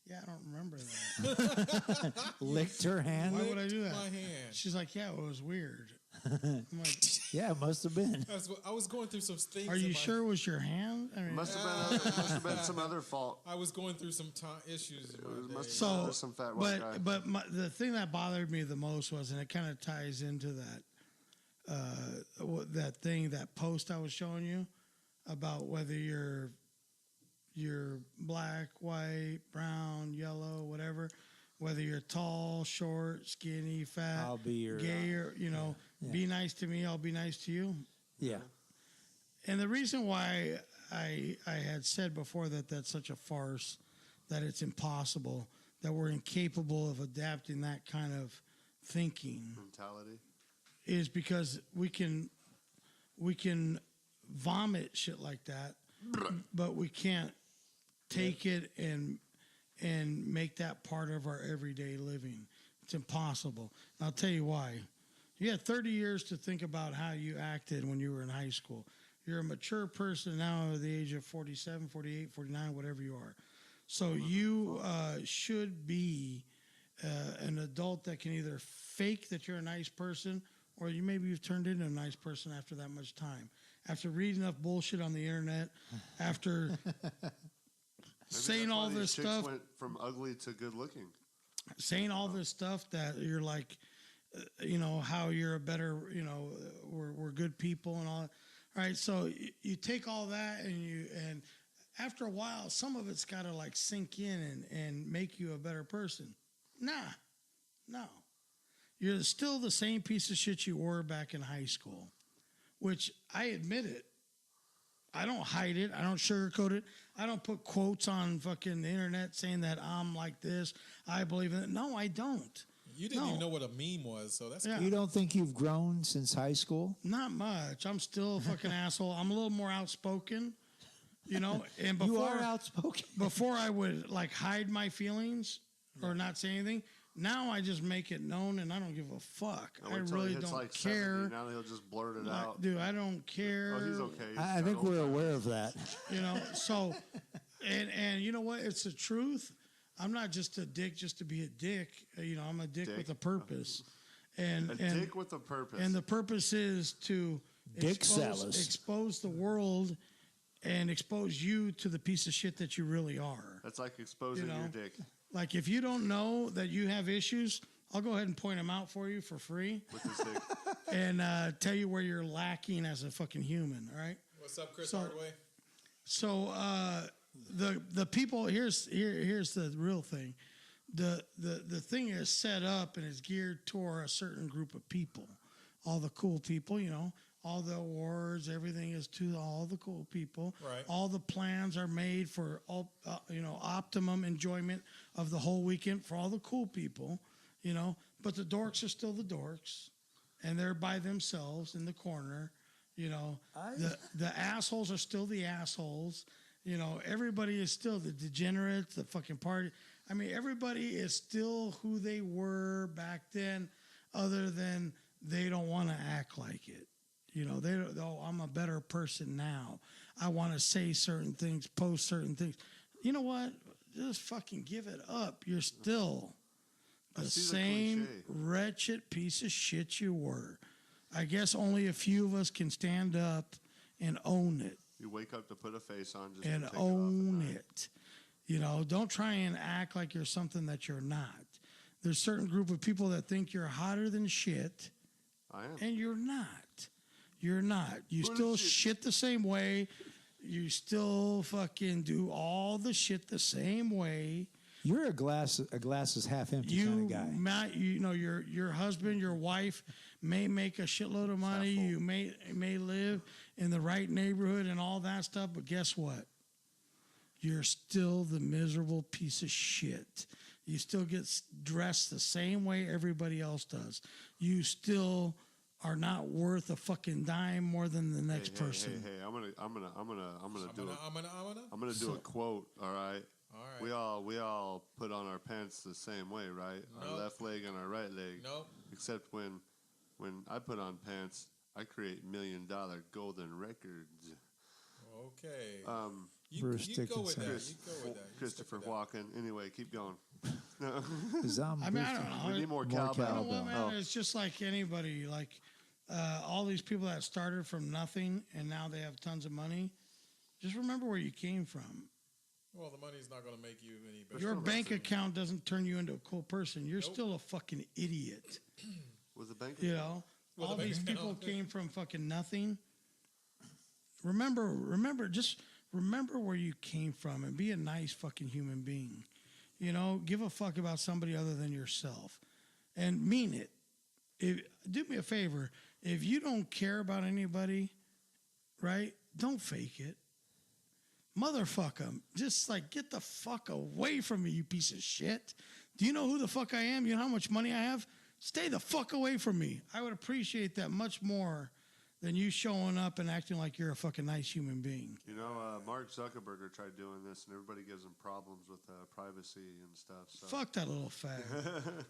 yeah, I don't remember that. Licked her hand. Why would I do that? My hand. She's like, yeah, it was weird. I'm like, Yeah, it must have been. I was going through some things. are you sure it was your hand? I mean, Must have been some other fault. I was going through some issues. In my day. Must so, have been some fat white guy. but the thing that bothered me the most was, and it kind of ties into that post I was showing you about whether you're black, white, brown, yellow, whatever, whether you're tall, short, skinny, fat, I'll be your gay, or be nice to me, I'll be nice to you. Yeah. And the reason why I had said before that that's such a farce, that it's impossible, that we're incapable of adapting that kind of thinking, Mentality. is because we can vomit shit like that, but we can't take it and make that part of our everyday living. It's impossible. And I'll tell you why. You had 30 years to think about how you acted when you were in high school. You're a mature person now at the age of 47, 48, 49, whatever you are. So you should be an adult that can either fake that you're a nice person, or you've turned into a nice person after that much time. After reading enough bullshit on the internet, after saying all this stuff, went from ugly to good looking. saying all this stuff that you're like, how you're a better, we're good people and all that. All right, so you take all that and after a while, some of it's got to like sink in and make you a better person. No. You're still the same piece of shit you were back in high school, which I admit it. I don't hide it. I don't sugarcoat it. I don't put quotes on fucking the internet saying that I'm like this. I believe in it. No, I don't. You didn't even know what a meme was, so that's Yeah. You don't think you've grown since high school? Not much. I'm still a fucking asshole. I'm a little more outspoken, and You are outspoken. before I would like hide my feelings or not say anything. Now I just make it known and I don't give a fuck. I really don't like care. 70, now he'll just blurt it Like, out. dude, I don't care. Oh, he's okay. I think we're aware of that. So, and you know what? It's the truth. I'm not just a dick just to be a dick. I'm a dick with a purpose. And dick with a purpose. And the purpose is to expose the world and expose you to the piece of shit that you really are. That's like exposing your dick. Like if you don't know that you have issues, I'll go ahead and point them out for you for free. With his dick. And tell you where you're lacking as a fucking human, all right? What's up, Chris Hardaway? So the people here's the real thing. The thing is set up and is geared toward a certain group of people. All the cool people, all the awards, everything is to all the cool people. Right. All the plans are made for all optimum enjoyment of the whole weekend for all the cool people, but the dorks are still the dorks and they're by themselves in the corner. The assholes are still the assholes. Everybody is still the degenerates, the fucking party. I mean, everybody is still who they were back then, other than they don't want to act like it. They don't. Oh, I'm a better person now. I want to say certain things, post certain things. You know what? Just fucking give it up. You're still the same wretched piece of shit you were. I guess only a few of us can stand up and own it. You wake up to put a face on just and to take own it. Don't try and act like you're something that you're not. There's a certain group of people that think you're hotter than shit. I am. And you're not. You're not. You still shit the same way. You still fucking do all the shit the same way. You're a glass is half empty kind of guy. Matt, your husband, your wife may make a shitload of money. You may live in the right neighborhood and all that stuff, but guess what? You're still the miserable piece of shit. You still get dressed the same way everybody else does. You still are not worth a fucking dime more than the next person. Hey, I'm gonna do a quote. All right. We all put on our pants the same way, right? Nope. Our left leg and our right leg. Nope. Except when I put on pants, I create $1 million golden records. Okay. You Bruce go with that. Dickinson. You go with that. Christopher Walken. Anyway, keep going. No. I mean, I don't know. We need more cowbell. You know what, man? It's just like anybody. Like all these people that started from nothing and now they have tons of money. Just remember where you came from. Well, the money's not going to make you any better. Your bank account doesn't turn you into a cool person. You're still a fucking idiot. With a bank account? You know? All these people came from fucking nothing. Just remember where you came from and be a nice fucking human being. You know, give a fuck about somebody other than yourself. And mean it. Do me a favor. If you don't care about anybody, right, don't fake it. Motherfuck them. Just like, get the fuck away from me, you piece of shit. Do you know who the fuck I am? You know how much money I have? Stay the fuck away from me. I would appreciate that much more than you showing up and acting like you're a fucking nice human being. You know, Mark Zuckerberg tried doing this, and everybody gives him problems with privacy and stuff. So. Fuck that little fag.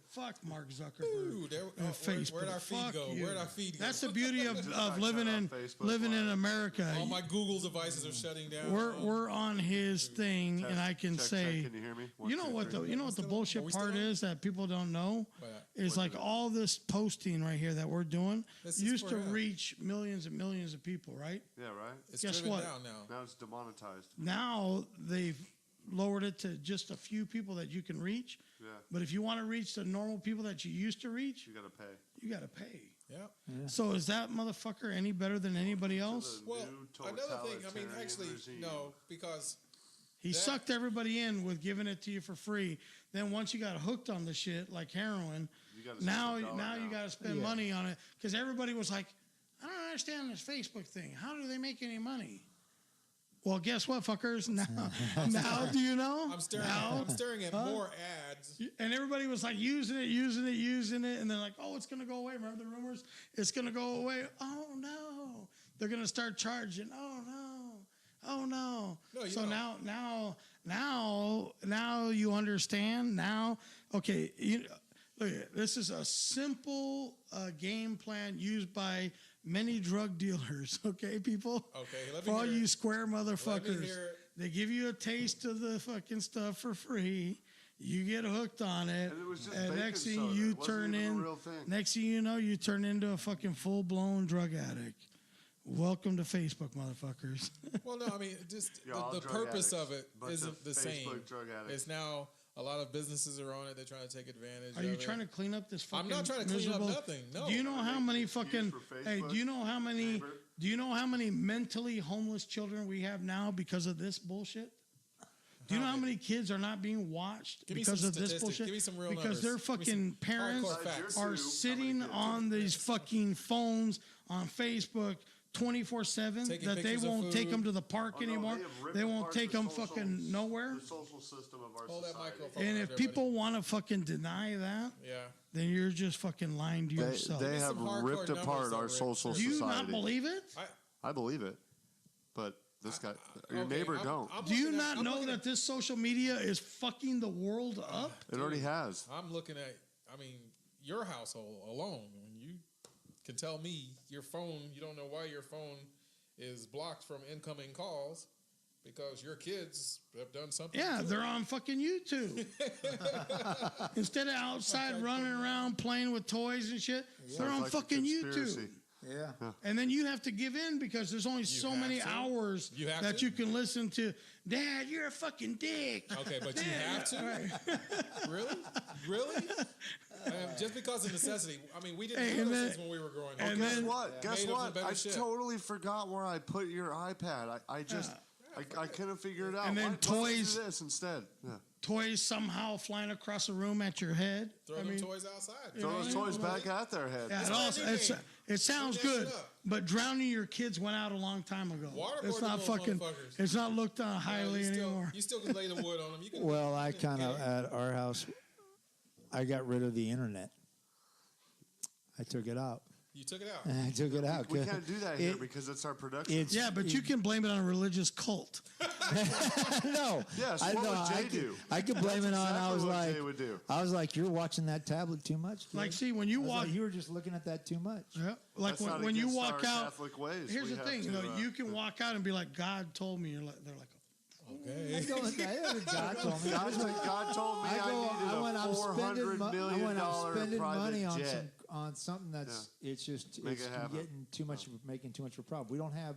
Fuck Mark Zuckerberg. Facebook. Where'd our feed go? Where'd our feed go? That's the beauty of living in America. All my Google devices are shutting down. We're on his thing, and I can say, can you hear me? You know what the bullshit part is that people don't know is like all this posting right here that we're doing used to reach millions and millions of people, right? Yeah, right. It's Guess driven what? down now. Now it's demonetized. Now they've lowered it to just a few people that you can reach. Yeah. But if you want to reach the normal people that you used to reach, You got to pay. you got to pay. Yeah. So is that motherfucker any better than anybody else? Well, another thing, I mean, actually, regime. no, because He sucked everybody in with giving it to you for free. Then once you got hooked on the shit like heroin, now you got to spend money on it because everybody was like, I don't understand this Facebook thing. How do they make any money? Well, guess what, fuckers? Now do you know? I'm staring at more ads. And everybody was like using it. And they're like, oh, it's going to go away. Remember the rumors? It's going to go away. Oh, no. They're going to start charging. Oh, no. Oh, no. So now you understand. Now, okay, look, this is a simple game plan used by many drug dealers, okay, people? Okay, for all you square motherfuckers, they give you a taste of the fucking stuff for free. You get hooked on it, and next thing you turn you turn into a fucking full-blown drug addict. Welcome to Facebook, motherfuckers. Well, no, I mean, just the purpose of it isn't the same. It's now a lot of businesses are on it. They're trying to take advantage of it. Are you trying to clean up this fucking I'm not trying to clean up nothing. No. Do you know how many fucking do you know how many mentally homeless children we have now because of this bullshit? Do you know how many kids are not being watched because of this bullshit? Give me some real because numbers. their fucking parents are sitting on these fucking phones on Facebook 24/7 that they won't take them to the park anymore. They won't take them fucking nowhere. The social system of our Hold that society. microphone. And if people want to fucking deny that, then you're just fucking lying to yourself. They have ripped apart our social society. Do you not believe it? I believe it, but this guy, your neighbor don't. Do you not know that this social media is fucking the world up? It already has. I'm looking at, your household alone. You can tell me your phone, you don't know why your phone is blocked from incoming calls because your kids have done something. Yeah, they're on fucking YouTube. Instead of outside running around playing with toys and shit, they're on fucking YouTube. Yeah. And then you have to give in because there's only so many hours that you can listen to. Dad, you're a fucking dick. Okay, but you have to? Right. Really? Just because of necessity. We didn't have those things when we were growing up. And guess what? I totally forgot where I put your iPad. I couldn't figure it out. And then toys. Do this instead. Yeah. Toys somehow flying across the room at your head. Throw them toys outside. Throw those toys back at their head. Yeah, it sounds good, but drowning your kids went out a long time ago. It's not fucking. It's not looked on highly anymore. You still can lay the wood on them. Well, I kind of at our house, I got rid of the internet. I took it out. You took it out. I took it out. We can't do that here because it's our production. Yeah, but you can blame it on a religious cult. No. Yes, what would Jay do? I could blame it on. I was what like, Jay would do. I was like, you're watching that tablet too much. Kid. Like, see, when you walk, you were just looking at that too much. yeah, like That's not when you against walk our out. Catholic ways. Here's We the have thing, to, you can walk out and be like, God told me. They're like, Okay. God told me. God told me I needed a $400 million money private jet. on something that's it's just Make it's it happen. getting too much, making too much of a problem. We don't have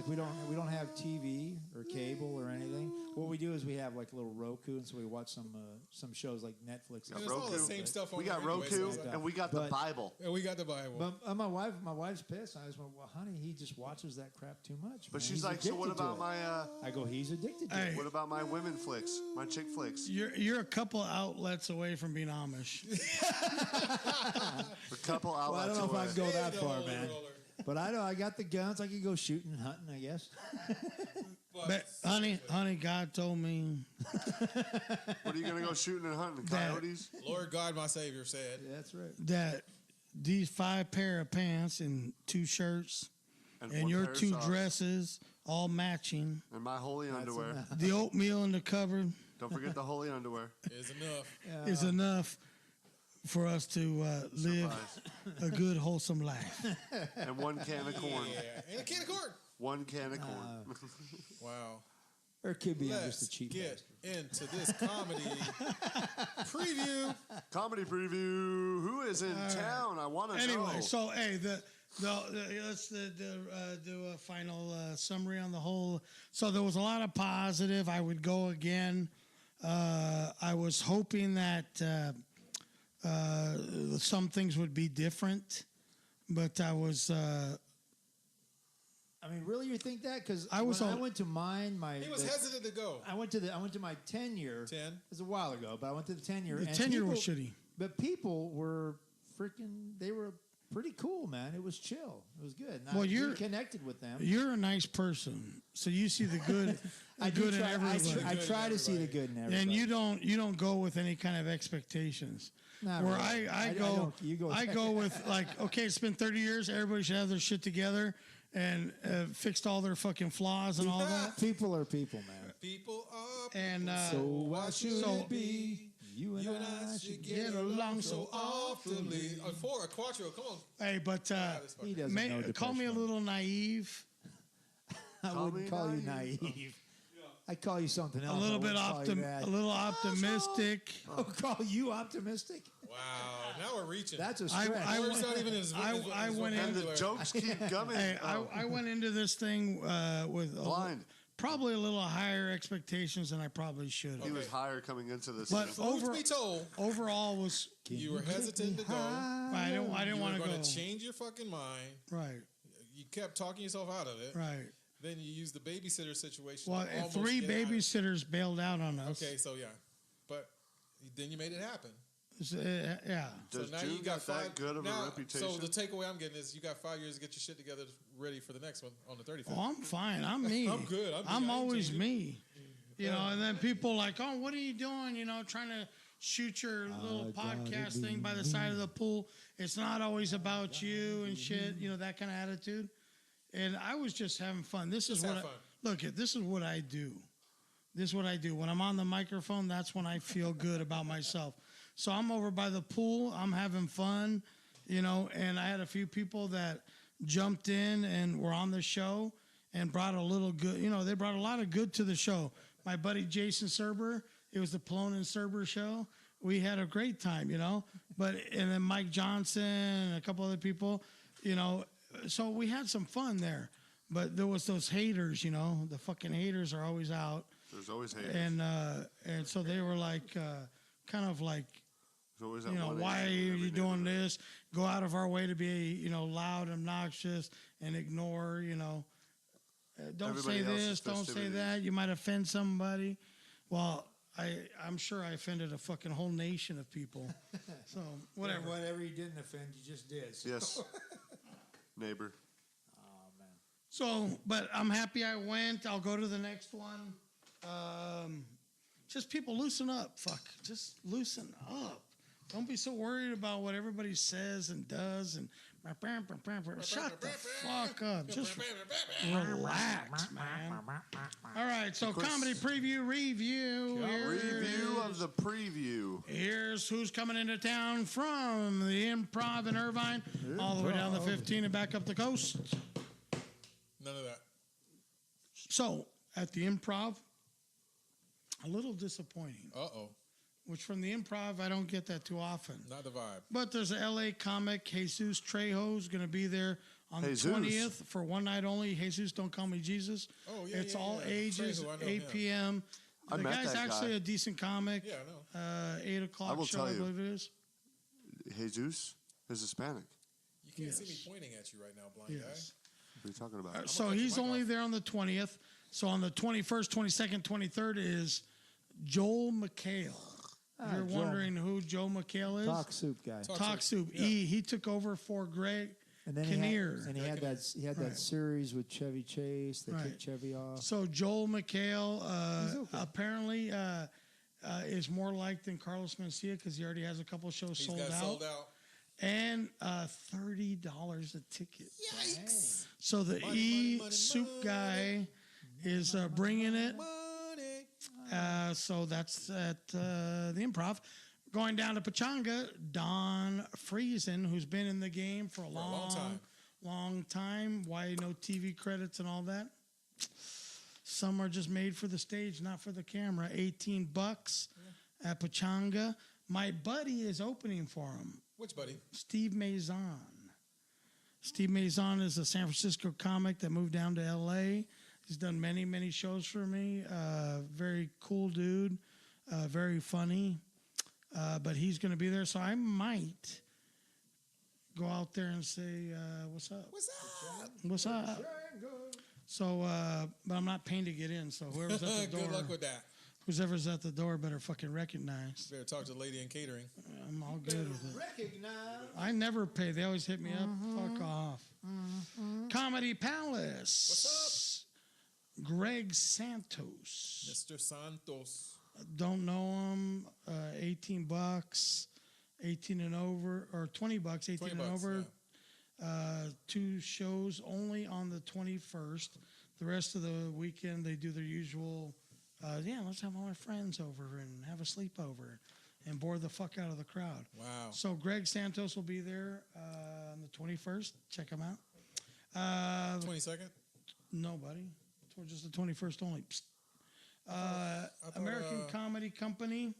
we don't have TV or cable or anything. What we do is we have like a little Roku, and so we watch some shows like Netflix. It's all the same stuff on We got there anyway, Roku so- and we got the Bible. Yeah, we got the Bible. But my wife's pissed. I was like, well, honey, he just watches that crap too much. But man. she's He's like, so what addicted to about it." my I go, he's addicted to Hey. it. what about my women flicks, my chick flicks? you're a couple outlets away from being Amish. A couple Well, I outlets don't know if I away. can go that Hey, far, roller, man. roller. But I know I got the guns. I could go shooting and hunting, I guess. But honey, God told me What are you gonna go shooting and hunting? That- Coyotes? Lord God, my Savior said. Yeah, that's right. that these 5 pair of pants and 2 shirts and one your pair of 2 socks. dresses all matching, And my holy underwear. the oatmeal in the cupboard Don't forget the holy underwear. Is enough. is enough for us to live a good, wholesome life. And 1 can of corn. Yeah. And a can of corn. 1 can of corn. Wow. Or it could be I'm Let's just a cheap get bastard. into this comedy preview. Comedy preview. Who is in town? I want to Anyway, know. so hey, let's do a final summary on the whole. So there was a lot of positive. I would go again. I was hoping that some things would be different, but I was. I mean, really, you think that? Because I was when I on- went to mine, He was hesitant to go. I went to my 10-year. 10? It was a while ago, but I went to the 10-year. The and 10-year was people- shitty. But people were freaking. They were pretty cool, man. It was chill. It was good. And Well, we you're- connected with them. You're a nice person, so you see the good, I do good in try, everybody, I try to see the good in everybody. and you don't go with any kind of expectations. Not Where really. I don't. go, You go. I go with like, okay, it's been 30 years. Everybody should have their shit together and fixed all their fucking flaws and all that. People are people, man. People are. And So why should so- it be? You and I should get along so awfully. A quattro, come on. hey, but He doesn't know call me a Depeche Mode. little naive, I Call wouldn't me call you naive. naive. I'd call you something a else. little I bit wouldn't call you that. a little optimistic. I'll call you optimistic. Wow. Now we're reaching. That's a I- stretch. I Words not even as I went in- And the vocabulary. jokes keep coming. Hey, Oh, I went into this thing with blind. probably a little higher expectations than I probably should He have. was higher coming into this. But season. Truth be told, overall was you were hesitant to go. I didn't You want were to go. going to change your fucking mind. Right, You kept talking yourself out of it. right. Then you used the babysitter situation. Well, to almost 3 get out of it. babysitters bailed out on us. Okay, so yeah. But then you made it happen. So, yeah. Does so now June you got that 5 good of now, a reputation? So the takeaway I'm getting is you got 5 years to get your shit together ready for the next one on the 35th. Oh, I'm fine. I'm me. I'm good. I I'm ain't always changing. me. You know, and then people like, oh, what are you doing? You know, trying to shoot your little podcast thing by the side of the pool. It's not always about you and shit. You know, that kind of attitude. And I was just having fun. This is Just what have I, fun. look at. This is what I do. This is what I do. When I'm on the microphone, that's when I feel good about myself. So I'm over by the pool. I'm having fun, you know, and I had a few people that jumped in and were on the show and brought a little good, you know, they brought a lot of good to the show. My buddy Jason Serber, it was the Pelon and Chubby show. We had a great time, you know, and then Mike Johnson and a couple other people, you know, so we had some fun there. But there was those haters, you know, the fucking haters are always out. There's always haters. And so they were like, kind of like, There's always that you know, one why are hater in every you doing neighborhood. this? Go out of our way to be, you know, loud, obnoxious, and ignore, you know, don't Everybody say else's this, don't say festivities. that. You might offend somebody. Well, I'm sure I offended a fucking whole nation of people. So whatever. Whatever you didn't offend, you just did. So. Yes. Neighbor. Oh man. So, but I'm happy I went. I'll go to the next one. Just people loosen up. Fuck. Just loosen up. Don't be so worried about what everybody says and does and shut the fuck up. Just relax, man. All right, so comedy preview review. Review of the preview. Here's who's coming into town from the Improv in Irvine, all the way down the 15 and back up the coast. None of that. So at the Improv, a little disappointing. Uh-oh. Which from the Improv, I don't get that too often. Not the vibe. But there's an LA comic, Jesus Trejo's going to be there on the 20th for one night only. Jesus, don't call me Jesus. Oh, yeah, it's yeah, all yeah. ages, Trejo, I know 8 him. p.m. I The met guy's that actually guy. a decent comic. Yeah, I know. 8 I o'clock will show, tell I you. believe it is. Jesus is Hispanic. You can't see me Yes. pointing at you right now, blind Yes. What are you talking about? So cut your he's mic only off. there on the 20th. So on the 21st, 22nd, 23rd is Joel McHale. If you're Joel. wondering who Joe McHale is, Talk soup guy. Talk Soup. Yeah. He took over for Greg And then Kinnear. he had that Right. series with Chevy Chase that Right. kicked Chevy off. So Joel McHale He's okay. apparently is more liked than Carlos Mencia because he already has a couple shows He's sold got out. sold out. And $30 a ticket. Yikes. So the Money, money, soup money. guy is bringing it. Money. So that's at the Improv. Going down to Pachanga, Don Friesen, who's been in the game for a long time. Why no TV credits and all that? Some are just made for the stage, not for the camera. $18 at Pachanga. My buddy is opening for him. Which buddy? Steve Maison. Steve Maison is a San Francisco comic that moved down to L.A. He's done many, many shows for me. Very cool dude. Very funny. But he's going to be there, so I might go out there and say, what's up? What's up? What's up? So, but I'm not paying to get in, so whoever's at the door, Good luck with that. whoever's at the door better fucking recognize. Better talk to the lady in catering. I'm all good with it. Recognize. I never pay. They always hit me up. Fuck off. Comedy Palace. What's up? Greg Santos. Mr. Santos. Don't know him. $18, 18 and over, or $20, 18 and over. Yeah. 2 shows only on the 21st. The rest of the weekend they do their usual. Let's have all our friends over and have a sleepover, and bore the fuck out of the crowd. Wow. So Greg Santos will be there on the 21st. Check him out. 22nd? Nobody. Just the 21st only. Psst. I thought, American Comedy Company.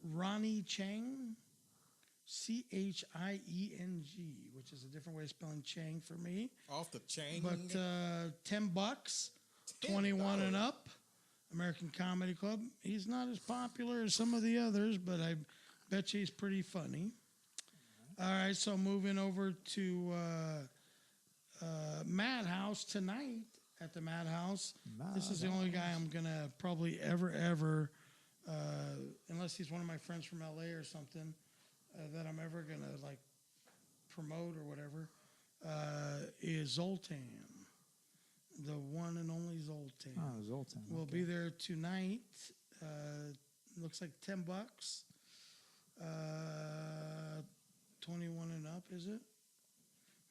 Ronnie Chang. Chieng, which is a different way of spelling Chang for me. Off the chain. But $10, 21 and up. American Comedy Club. He's not as popular as some of the others, but I bet you he's pretty funny. All right, so moving over to Madhouse tonight at the Madhouse. This is the only guy I'm going to probably ever, unless he's one of my friends from LA or something, that I'm ever going to like promote or whatever, is Zoltan. The one and only Zoltan. Oh, Zoltan. We'll be there tonight. Looks like $10. 21 and up, is it?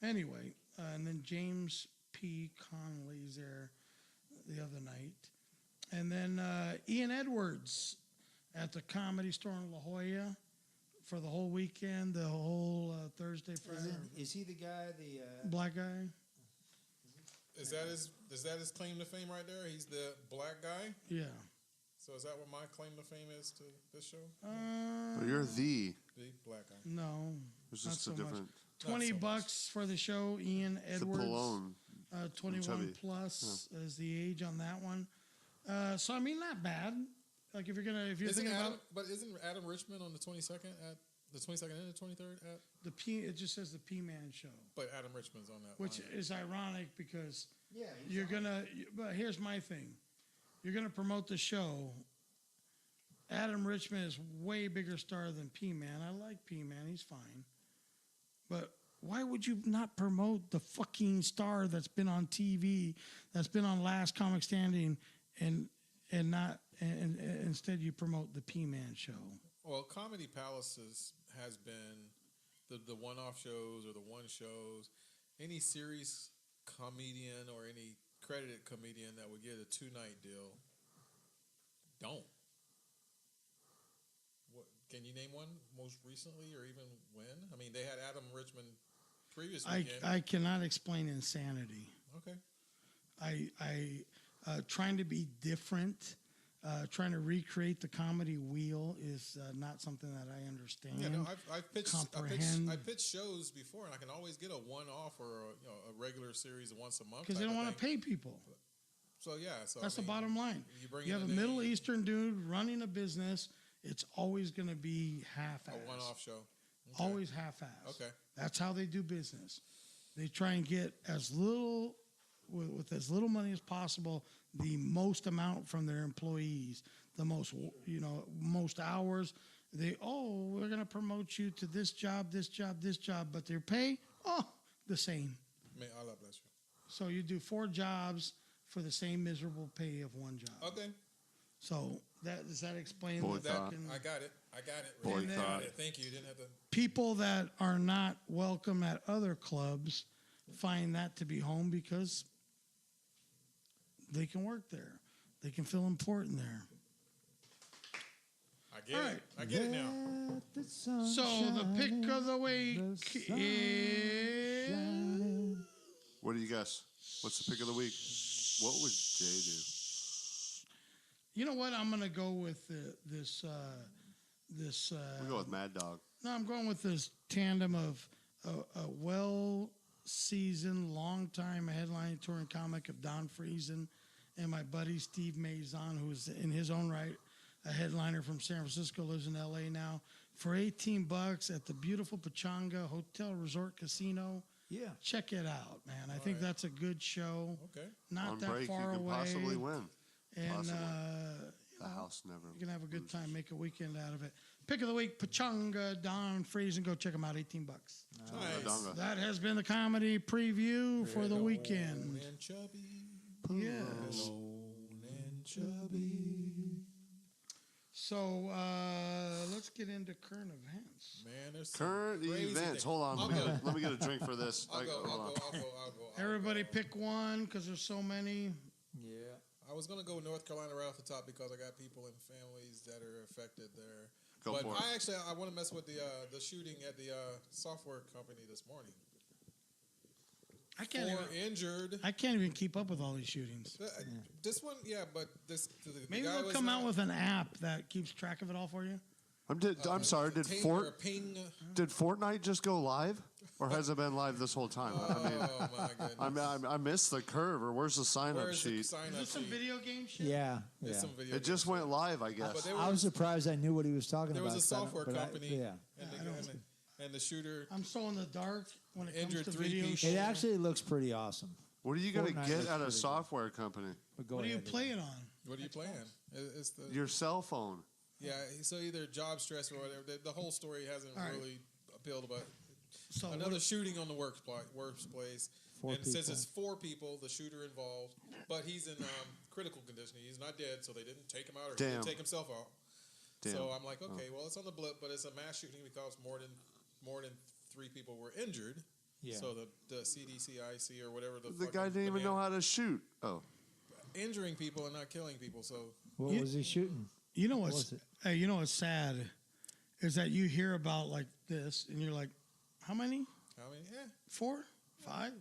Anyway, and then James P. Conley's there the other night. And then Ian Edwards at the Comedy Store in La Jolla for the whole weekend, the whole Thursday, Friday. Is he the guy, the... Black guy? Is that his claim to fame right there? He's the black guy? Yeah. So is that what my claim to fame is to this show? Well, you're the. The black guy. No. It's not just so a much. different. $20 for the show, Ian It's the Edwards. Pelon. 21 Chubby. plus is the age on that one. So I mean, not bad. Like if you're thinking about But isn't Adam Richmond on the 22nd at the 22nd and the 23rd at? the P, it just says the P-Man show, But Adam Richmond's on that. which line. is ironic because Yeah, you're gonna. But here's my thing: you're gonna promote the show. Adam Richmond is way bigger star than P-Man. I like P-Man; he's fine. But why would you not promote the fucking star that's been on TV, that's been on Last Comic Standing, and instead you promote the P-Man show? Well, Comedy Palaces has been the one-off shows or the one shows. Any series comedian or any credited comedian that would get a 2-night deal don't. What, can you name one most recently or even when? I mean, they had Adam Richmond previous weekend. I cannot explain insanity. Okay. I trying to be different, trying to recreate the comedy wheel is not something that I understand. Yeah, no, I've pitched shows before, and I can always get a one-off or a regular series once a month. Because they don't want to pay people. So yeah, that's the bottom line. You have a Middle Eastern dude running a business. It's always going to be half-assed. A one-off show. Okay. Always half-assed. Okay. That's how they do business. They try and get as little with as little money as possible, the most amount from their employees, the most most hours. We're going to promote you to this job, but their pay, the same. May Allah bless you. So you do 4 jobs for the same miserable pay of one job. Okay. So does that explain that? I got it. Boycott. Thank you. You didn't have to. People that are not welcome at other clubs find that to be home because they can work there. They can feel important there. I get it. I get it now. So the pick of the week is... What do you guess? What's the pick of the week? What would Jay do? You know what? I'm going to go with this. We go with Mad Dog. No, I'm going with this tandem of a well-seasoned, long-time headlining touring comic of Don Friesen and my buddy Steve Maison, who's in his own right a headliner from San Francisco, lives in L.A. now, for $18 at the beautiful Pachanga Hotel Resort Casino. Yeah. Check it out, man. I think that's a good show. Okay. Not On that break, far you can away. possibly win. And The house never. you can have a good time, make a weekend out of it. Pick of the week, Pachanga, Don Friesen. Go check them out, $18. Nice. That has been the comedy preview for the weekend. And Chubby. Yes. And Chubby. So let's get into current events. Man, there's Current events. Hold on. Let me get a drink for this. I'll go. Everybody pick one because there's so many. Yeah. I was going to go North Carolina right off the top because I got people and families that are affected there. Go but for it. I want to mess with the shooting at the software company this morning. I can't 4 injured. I can't even keep up with all these shootings. This one, yeah, but this. Maybe they'll come out with an app that keeps track of it all for you. I'm sorry. Did ping? Did Fortnite just go live, or has it been live this whole time? Oh my goodness! I missed the curve. Or where's the sign-up sheet? Is this some video game shit? Yeah. There's some video It just went live, I guess. I was surprised I knew what he was talking There about. was a software company. Yeah. And the shooter I'm so in the dark when it comes Injured to 3 video people. shit. It actually looks pretty awesome. What are you gonna Fortnite get looks at a pretty software company? But go What do you ahead. play it on? What are you playing? It's the Your cell phone. yeah. So either job stress or whatever. The whole story hasn't All right. really appealed, but So another shooting on the workplace. 4 And since people. it's 4 people, the shooter involved, but he's in critical condition. He's not dead, so they didn't take him out or he Damn. didn't take himself out. Damn. So I'm like, okay, well, it's on the blip, but it's a mass shooting because more than 3 people were injured. Yeah. So the CDCIC or whatever The fucking guy didn't even know how to shoot. Oh, injuring people and not killing people. So What was he shooting? you know was what's it? hey, you know what's sad is that you hear about like this and you're like, how many? I mean, yeah, 4, 5.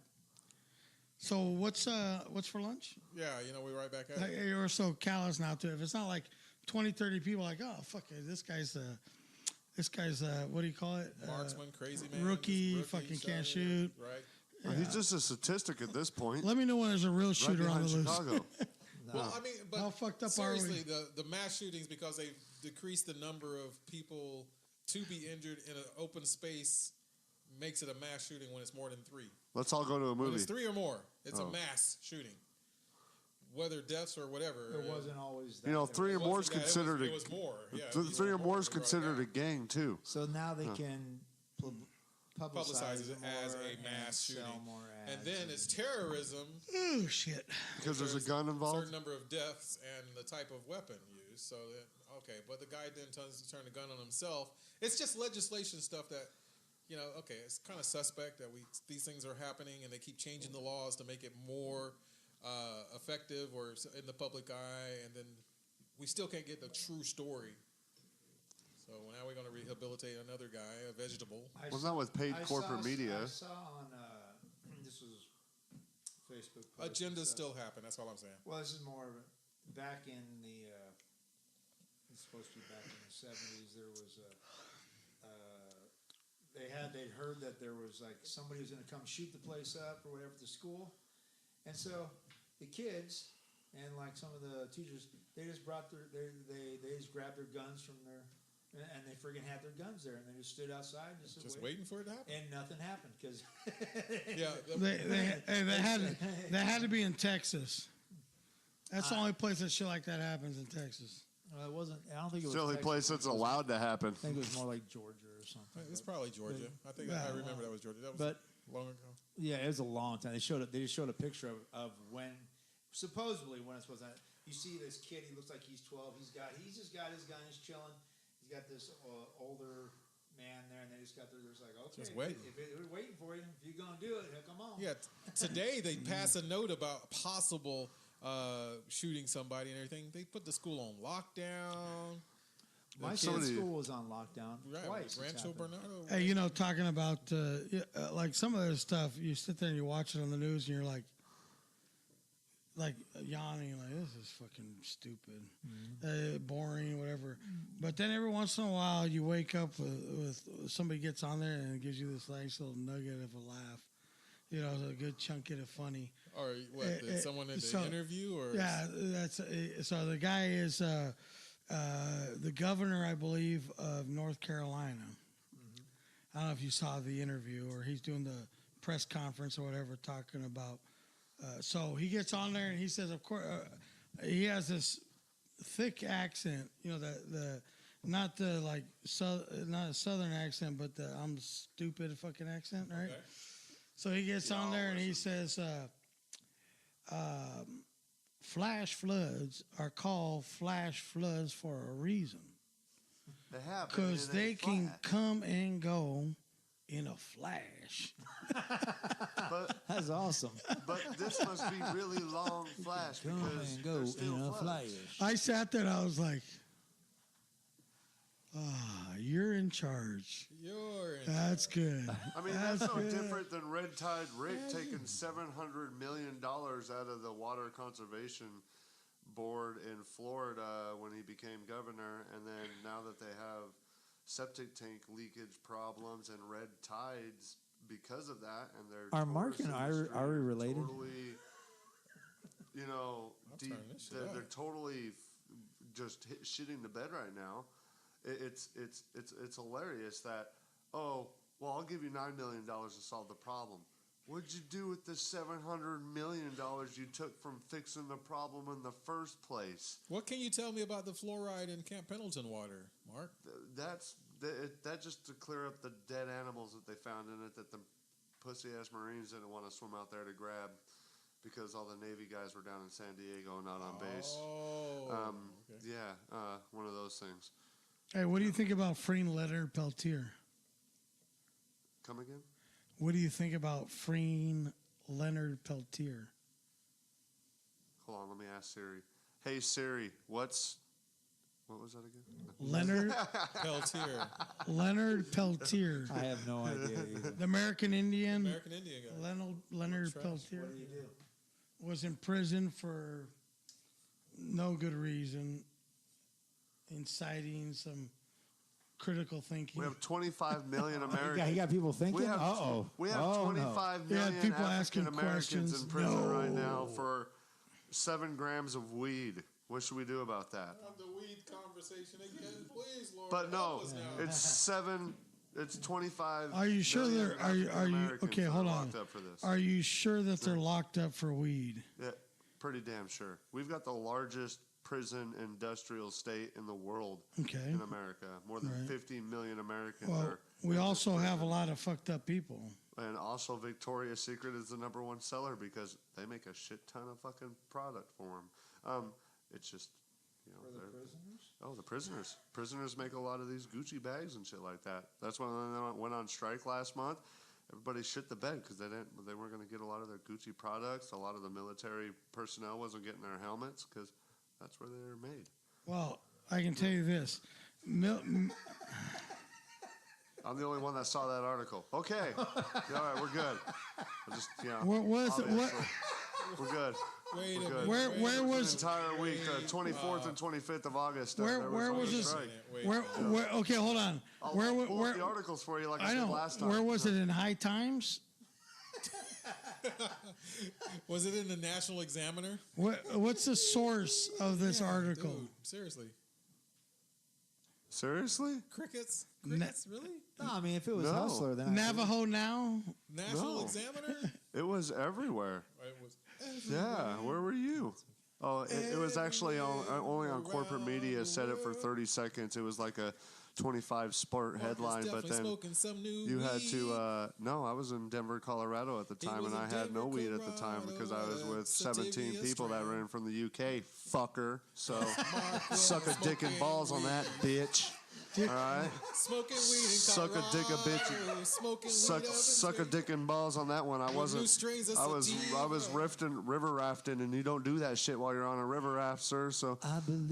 So what's for lunch? yeah, we're right back at it. You're so callous now to it. If it's not like 20, 30 people, like, oh fuck it, this guy's what do you call it? Marksman, crazy man, Rookie, just fucking shot can't it, shoot. Right. he's just a statistic at this point. Let me know when there's a real Right shooter on behind the loose. Chicago. Well, I mean, but How fucked up seriously, are we? the mass shootings because they've decreased the number of people to be injured in an open space makes it a mass shooting when it's more than 3. Let's all go to a When movie. it's 3 or more, it's Oh. a mass shooting. Whether deaths or whatever. There wasn't always that. You know, 3 or more is wasn't that, considered it was more. Yeah, it was 3 or more is They brought it considered down. a gang too. So now they can Publicize it it more as a and mass sell shooting. more And ads then it's terrorism Oh shit. Because there's a gun a involved. certain number of deaths and the type of weapon used. So that Okay, but the guy then turn the gun on himself. It's just legislation stuff that, okay, it's kind of suspect that these things are happening and they keep changing the laws to make it more effective or in the public eye, and then we still can't get the true story. So now we're going to rehabilitate another guy, a vegetable. Well, not with paid corporate media. I saw on this was Facebook. Agendas still happen. That's all I'm saying. Well, this is more of a, back in the. It's supposed to be back in the 70s. There was a. They'd heard that there was like somebody was going to come shoot the place up or whatever at the school, and so the kids and like some of the teachers, they just brought they just grabbed their guns from their. And they friggin' had their guns there, and they just stood outside, just waiting for it to happen, and nothing happened because they had to be in Texas. That's the only place that shit like that happens in Texas. It wasn't. I don't think it was It's the only place that's allowed to happen. I think it was more like Georgia or something. It's probably Georgia. I think I remember that was Georgia. That was long ago. Yeah, it was a long time. They just showed a picture of when supposedly when it's supposed to. You see this kid. He looks like he's 12. He's just got his gun. He's chilling. He's got this older man there, and they just got there. There's like, okay, just waiting. If we're waiting for you, if you're gonna do it, come on. Yeah, today they passed a note about possible shooting somebody and everything. They put the school on lockdown. My kid's school was on lockdown twice. Rancho Bernardo. Hey, talking about like some of this stuff, you sit there and you watch it on the news, and you're like yawning, like this is fucking stupid, boring, whatever. But then every once in a while, you wake up with somebody gets on there and gives you this nice little nugget of a laugh. A good chunk of funny. Or what? Did someone in the interview? Or yeah, that's so. The guy is the governor, I believe, of North Carolina. I don't know if you saw the interview, or he's doing the press conference or whatever, talking about. So he gets on there and he says, of course, he has this thick accent, the not the like not a southern accent, but the I'm stupid fucking accent, right? Okay. So he gets on there and he says, flash floods are called flash floods for a reason. They happen because they can come and go in a flash. That's awesome. But this must be really long flash because go there's still in a floods. flash. I sat there and I was like, you're in charge. That's good. I mean, that's no different than Red Tide Rick taking $700 million out of the Water Conservation Board in Florida when he became governor, and then now that they have septic tank leakage problems and red tides because of that, and they're are Mark and Ari related? Totally, they're totally just shitting the bed right now. It's hilarious that I'll give you $9 million to solve the problem. What'd you do with the $700 million you took from fixing the problem in the first place? What can you tell me about the fluoride in Camp Pendleton water, Mark? That's just to clear up the dead animals that they found in it that the pussy-ass Marines didn't want to swim out there to grab because all the Navy guys were down in San Diego, not on base. Okay. Yeah, one of those things. Hey, what do you think about freeing Leonard Peltier? Come again? What do you think about freeing Leonard Peltier? Hold on, let me ask Siri. Hey Siri, what was that again? Leonard Peltier. Leonard Peltier. I have no idea either. The American Indian. American Indian guy. Leonard Peltier. What did he do? Was in prison for no good reason, inciting some critical thinking. We have 25 million Americans. He got people thinking. We have 25 million people African asking Americans questions. in prison right now for 7 grams of weed. What should we do about that? The weed conversation again, please, Lord. But no, it's 25. Are you sure they're? Are you okay? Hold on. Up for this. Are you sure that they're locked up for weed? Yeah, pretty damn sure. We've got the largest prison industrial state in the world. Okay. In America, more than 50 million Americans are. We also have a lot of fucked up people. And also, Victoria's Secret is the #1 seller because they make a shit ton of fucking product for them. It's just, The prisoners. Prisoners make a lot of these Gucci bags and shit like that. That's when they went on strike last month. Everybody shit the bed because they weren't going to get a lot of their Gucci products. A lot of the military personnel wasn't getting their helmets because that's where they were made. Well, I can tell you this. I'm the only one that saw that article. Okay. All right, we're good. We're good. Wait a We're minute. good. Where was an entire week, 24th and 25th of August? where was this? Okay, hold on. I'll Where pull up the articles for you like I I said know. last time. Where was it in High Times? Was it in the National Examiner? What's the source of this article? Dude, seriously. Seriously? Crickets? Crickets? Really? No, I mean, if it was No. Hustler, then Navajo Now? National No. Examiner? It was everywhere. It was Yeah, where were you? Oh, it was actually only on corporate media. Said it for 30 seconds. It was like a 25 sport headline, but then you had to. No, I was in Denver, Colorado at the time, and I had no weed at the time because I was with 17 people that were in from the UK. Fucker. So suck a dick and balls on that, bitch. All right. Smoking weed in Suck a dick a bitch. Smoking Suck a dick and balls on that one. I wasn't. I was river rafting, and you don't do that shit while you're on a river raft, sir. So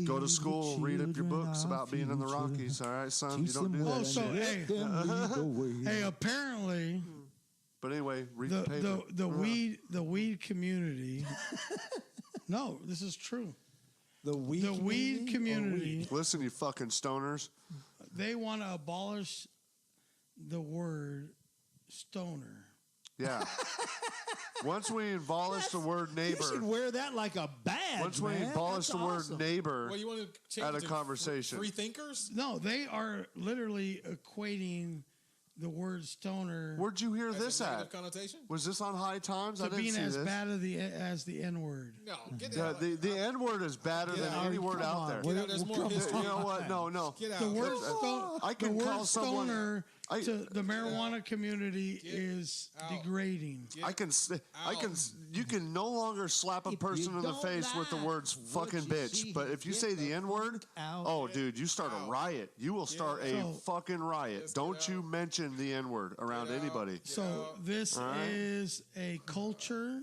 go to school, read up your books about being in the Rockies. All right, son. You don't do that. Oh, so shit. hey, apparently But anyway, read the paper. the weed community. No, this is true. the weed community. Listen, you fucking stoners. They want to abolish the word stoner. Yeah. Once we abolish the word You neighbor, should wear that like a badge, once we man. abolish That's the word awesome. neighbor Well, you want to change at a it to conversation. Free thinkers? No, they are literally equating the word stoner Where'd you hear As this a at? negative connotation? Was this on High Times? I to didn't being see as this. bad as the N word. No, get Yeah, out. the N word is badder than any word come out on. there. Get out. There's more Come history. You know what? No. Get out. The word, I can the call word someone- stoner to the marijuana community is out. degrading. You can no longer slap a If person you in the don't face with the like words what fucking you bitch. see, But if you get say the the N word, fuck out. oh, dude, you start a riot. You will start a So- fucking riot. Just Don't get you out. mention the N word around Get out. anybody. So this is a culture.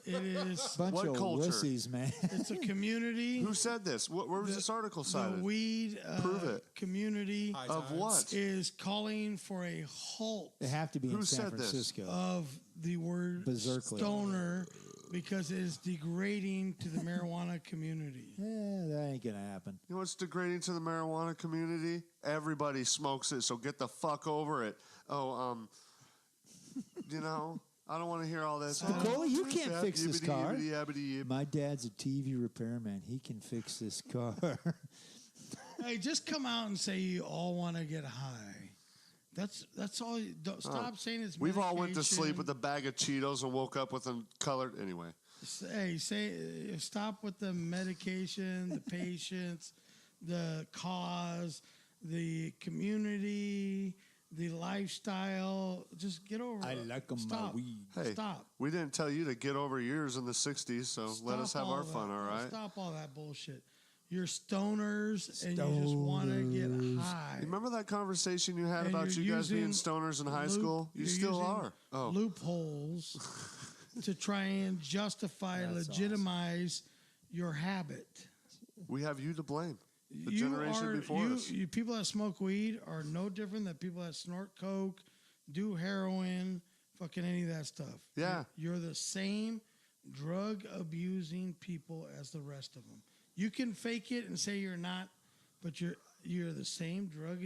It is. Bunch What of culture? wussies, man. It's a community. Who said this? Where was this article The cited? weed Prove it. community High Of times. what? is calling for a halt They have to be Who in San said this? Francisco. of the word Berserkly. stoner because it is degrading to the marijuana community. That ain't gonna happen. You know what's degrading to the marijuana community? Everybody smokes it, so get the fuck over it. Oh, I don't want to hear all this. Nicola, you can't fix this car. Yibbity-yibbity-yibbity-yib. My dad's a TV repairman. He can fix this car. Hey, just come out and say you all want to get high. That's all. Don't stop saying it's. We've all went to sleep medication. with a bag of Cheetos and woke up with them colored. Anyway, Hey, stop with the medication, the patients, the cause, the community, the lifestyle. Just get over I it. like 'em, my Stop. weed. hey, Stop. we didn't tell you to get over yours in the '60s, so let us Stop have all our that. fun. All right. Stop all that bullshit. You're stoners and you just want to get high. You remember that conversation you had And about you're you guys being using stoners in high loop- school? You you're still using are. Oh, loopholes to try and justify, legitimize your habit. we have you to blame. The generation before us. You people that smoke weed are no different than people that snort coke, do heroin, fucking any of that stuff. Yeah. You're the same drug abusing people as the rest of them. You can fake it and say you're not, but you're the same drug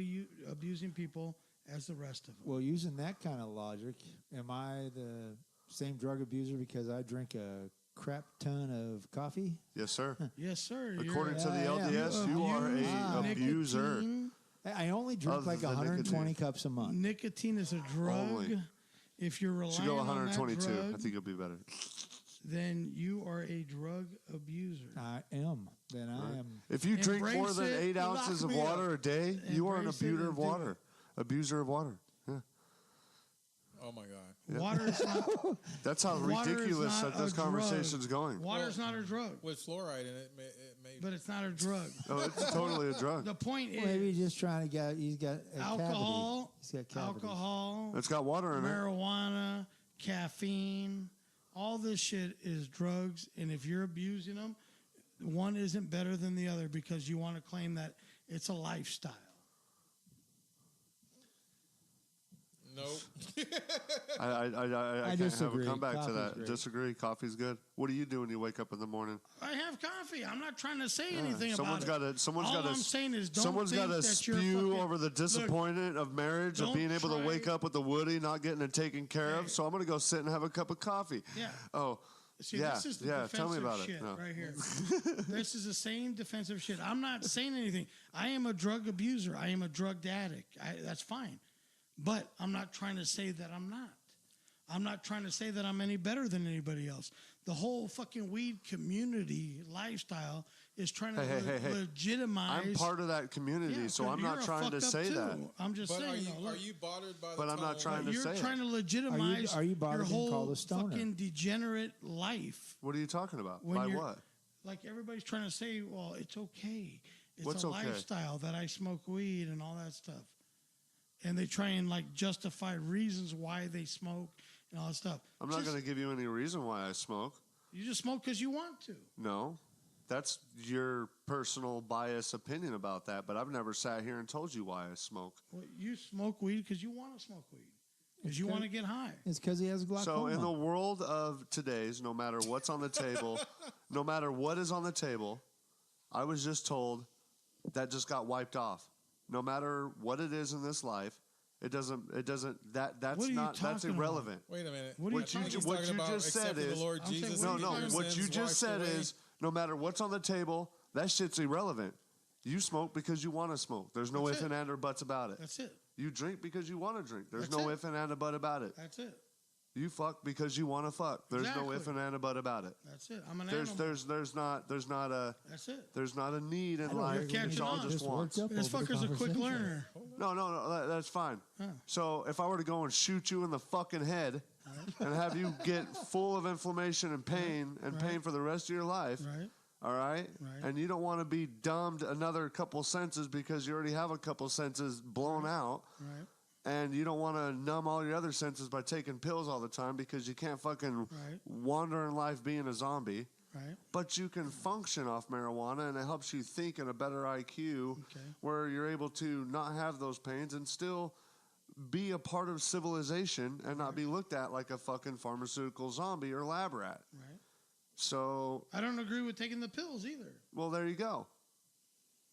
abusing people as the rest of them. Well, using that kind of logic, am I the same drug abuser because I drink a crap ton of coffee? Yes, sir. Yes, sir. According to the Yeah, yeah. LDS, you are a abuser. Nicotine. I only drink Other like than 120 nicotine. cups a month. Nicotine is a drug. Only. If you're Should relying go on that 122. drug, I think it'll be better. then you are a drug abuser. I am. Then I am. If you drink more Embrace than it. 8 ounces of Lock me water a day, you are an Embrace it abuser of and do water. Abuser of water. Yeah. Oh my God. Water's not. That's how Water is ridiculous not that this a drug. conversation's going. Water's not a drug, With fluoride in it, may but it's not a drug. Oh, it's totally a drug. The point is, Maybe he's just trying to get. He's got a alcohol, cavity. He's got cavities. alcohol, It's got water in it. marijuana, caffeine, all this shit is drugs, and if you're abusing them, one isn't better than the other because you want to claim that it's a lifestyle. Nope. I can't disagree. have a comeback to Coffee's that. great. Disagree. Coffee's good. What do you do when you wake up in the morning? I have coffee. I'm not trying to say anything Someone's about it. Someone's All got to. I'm saying is don't Someone's think got to that you're spew fucking- over the disappointment of marriage, of don't being able to try- wake up with the Woody, not getting it taken care of. Hey. So I'm going to go sit and have a cup of coffee. Yeah. Oh, See, yeah. this is the Yeah. defensive Tell me about shit it. No. right here. This is the same defensive shit. I'm not saying anything. I am a drug abuser. I am a drug addict. That's fine. But I'm not trying to say that I'm not. I'm not trying to say that I'm any better than anybody else. The whole fucking weed community lifestyle is trying to Hey. legitimize. I'm part of that community, Yeah, so I'm you're not a trying to fucked up say too. that. I'm just But saying. are you bothered by the But I'm not tone? trying to you're say trying it. to legitimize Are you bothered your being whole called a stoner? fucking degenerate life. What are you talking about? When By you're- what? Like everybody's trying to say, well, it's okay. It's What's a okay? lifestyle that I smoke weed and all that stuff. And they try and like justify reasons why they smoke and all that stuff. I'm not going to give you any reason why I smoke. You just smoke because you want to. No. That's your personal bias opinion about that, but I've never sat here and told you why I smoke. Well, you smoke weed because you want to smoke weed. Because you Okay. want to get high. It's because he has glaucoma. So in the world of today's, no matter what's on the table, no matter what is on the table, I was just told that just got wiped off. No matter what it is in this life, that's What are you not, that's talking irrelevant. Wait a minute. What are you What you I think ju- he's what talking you about just said accepting is- the Lord I'm saying, Jesus. what No, are you no. talking What sins you just washed said away. is no matter what's on the table, that shit's irrelevant. You smoke because you want to smoke. There's no That's if it. and and or buts about it. That's it. You drink because you want to drink. There's That's no it. if and and or but about it. That's it. You fuck because you want to fuck. There's no if Exactly. and and or but about it. That's it. I'm an There's animal. there's That's it. not a need in don't life. hear catching It's all on. just wants. worked up This over the fucker's a quick conversation. learner. No, that's fine. Huh. So if I were to go and shoot you in the fucking head and have you get full of inflammation and pain for the rest of your life, Right. all right? Right. And you don't want to be dumbed another couple senses because you already have a couple senses blown out. Right. And you don't want to numb all your other senses by taking pills all the time because you can't fucking Right. wander in life being a zombie. Right. But you can function off marijuana, and it helps you think in a better IQ Okay. where you're able to not have those pains and still be a part of civilization and not be looked at like a fucking pharmaceutical zombie or lab rat. Right. So, I don't agree with taking the pills either. well, there you go.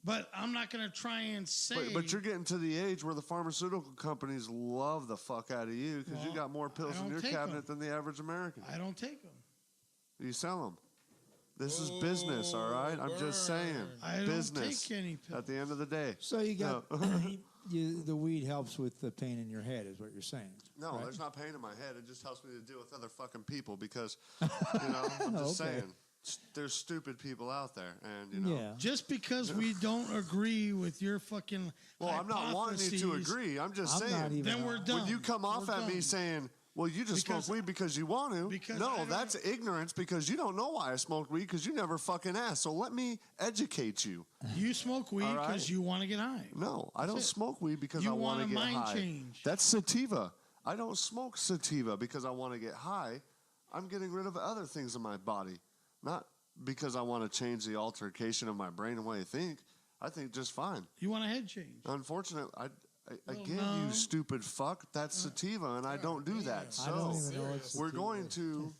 But I'm not going to try and say. But you're getting to the age where the pharmaceutical companies love the fuck out of you because you Well, got more pills I in don't your take cabinet 'em. than the average American. I don't take them. You sell them. This is business, all right? I'm just saying. I don't Business take any pills. at the end of the day. So you got No. the weed helps with the pain in your head, is what you're saying. No, right? there's not pain in my head. It just helps me to deal with other fucking people because, I'm just Okay. saying, there's stupid people out there, and Yeah. Just because we don't agree with your fucking Well, I'm not wanting you to hypotheses, agree. I'm just I'm saying. not even. then we're done. When you come off We're at me done. saying, "Well, you just Because- smoke weed because you want to," because I no, don't- that's ignorance because you don't know why I smoked weed because you never fucking asked. So let me educate you. You smoke weed All right. because you want to get high. No, I don't it. smoke weed because You I want want to a get mind high. change. That's sativa. I don't smoke sativa because I want to get high. I'm getting rid of other things in my body, not because I want to change the altercation of my brain and way I think. I think just fine. You want a head change. Unfortunately, again, no. you stupid fuck, that's sativa, and I don't do that. I don't So even know it's we're sativa. going to,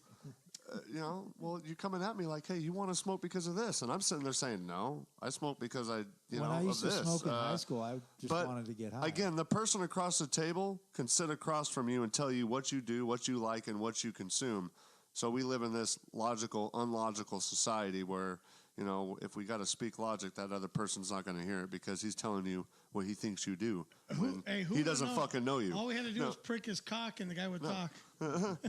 well, you're coming at me like, hey, you want to smoke because of this, and I'm sitting there saying, no, I smoke because I When I used of to this. smoke in high school, I just but wanted to get high. Again, the person across the table can sit across from you and tell you what you do, what you like, and what you consume. So we live in this logical, unlogical society where, if we got to speak logic, that other person's not going to hear it because he's telling you what he thinks you do. When Who he would doesn't know? fucking know you. All we had to do No. was prick his cock, and the guy would talk.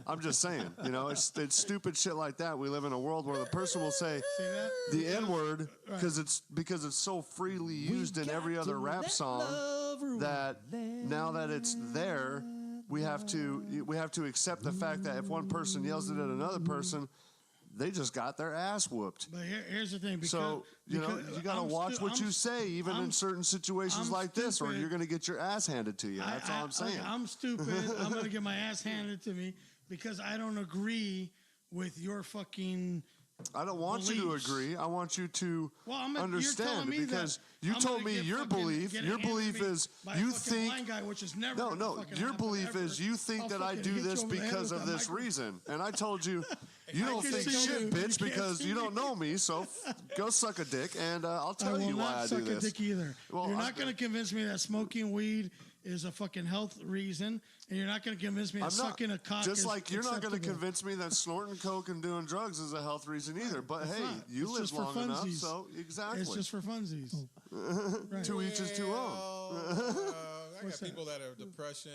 I'm just saying, it's stupid shit like that. We live in a world where the person will say See that? the N word because it's so freely used in every other rap song that now that it's there, we have to accept the fact that if one person yells it at another person, they just got their ass whooped. But here's the thing. Because, so, you got to watch what you say, even in certain situations like this, or you're going to get your ass handed to you. That's all I'm saying. I'm stupid. I'm going to get my ass handed to me because I don't agree with your fucking I don't want beliefs. you to agree. I want you to understand because you told me your belief is you think guy, which is never your belief is you think that I do this because of this reason, and I told you you don't think shit, bitch, because you don't know me. So go suck a dick, and I'll tell you why I do this. I will not suck a dick either. Well, you're not going to convince me that smoking weed is a fucking health reason, and you're not going to convince me that sucking a cock just is like you're not going to acceptable. convince me that snorting coke and doing drugs is a health reason either. But hey, you live long enough, so exactly. It's just for funsies. Right. To each his own. I got people that have depression.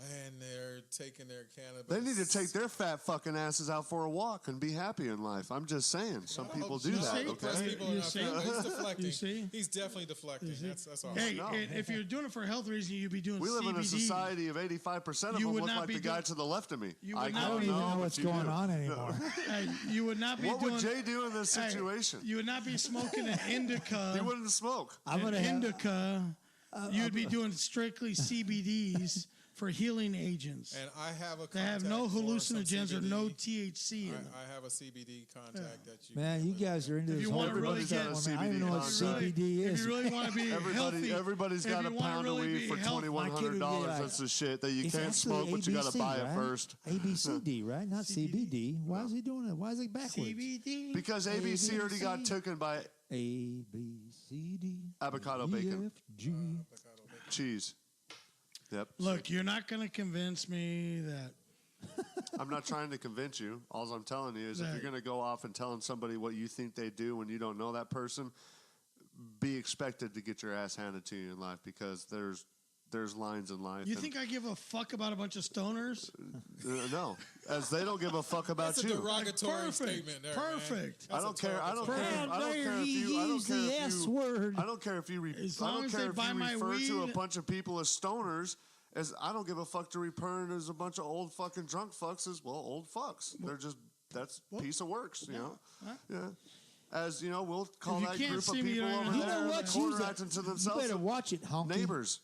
And they're taking their cannabis. They need to take their fat fucking asses out for a walk and be happy in life. I'm just saying. Some people do that, okay? He's deflecting. You see? He's definitely deflecting. That's all. Hey, if you're doing it for a health reason, you'd be doing CBD. We live in a society of 85% of them look like the guy to the left of me. I don't even know what's going on anymore. Hey, you would not be what would Jay do in this situation? You would not be smoking an indica. He wouldn't smoke. Indica. You'd be doing strictly CBDs. For healing agents. And I have a they have no hallucinogens or no THC in them. I have a CBD contact that you man, you guys are into this whole really stuff. I don't even know what CBD is. If you really want to be healthy, everybody's got a pound of weed for $2,100. That's the shit that you can't smoke, but you got to buy it first. ABCD, right? Not CBD. Why is he doing it? Why is it backwards? CBD. Because ABC already got taken by ABCD. Avocado bacon. Cheese. Yep. Look, you're not going to convince me that. I'm not trying to convince you. All I'm telling you is if you're going to go off and telling somebody what you think they do when you don't know that person, be expected to get your ass handed to you in life because there's lines in life. You think I give a fuck about a bunch of stoners? No, as they don't give a care about That's you. That's a derogatory statement there, Perfect. I don't care. I don't care if you refer to a bunch of people as stoners. As I don't give a fuck to refer as a bunch of old fucking drunk fucks as old fucks. They're just that's piece of works, you know. Yeah. As you know, we'll call that group of people over there corner acting to themselves. You better watch it, honky. Neighbors.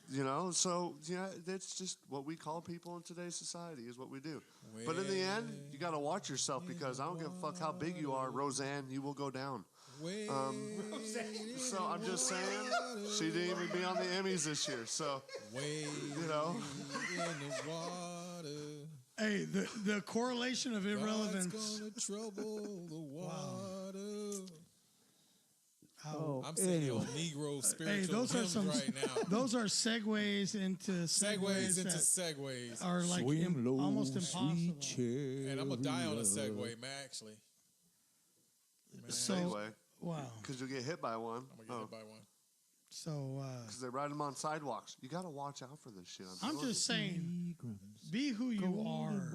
You know, so yeah, that's just what we call people in today's society is what we do. But in the end, you got to watch yourself because I don't give a fuck how big you are, Roseanne. You will go down. So I'm just saying, she didn't even be on the Emmys this year. So you know, hey, the correlation of irrelevance. Gonna trouble the water. Oh, I'm saying Negro spiritual hymns right now. Those are segues into segues. Are like almost impossible. And I'm gonna die on a segue, man. Actually. So anyway, wow, because you'll get hit by one. I'm gonna get hit by one. So because they ride them on sidewalks, you got to watch out for this shit. I'm just saying, be who you are.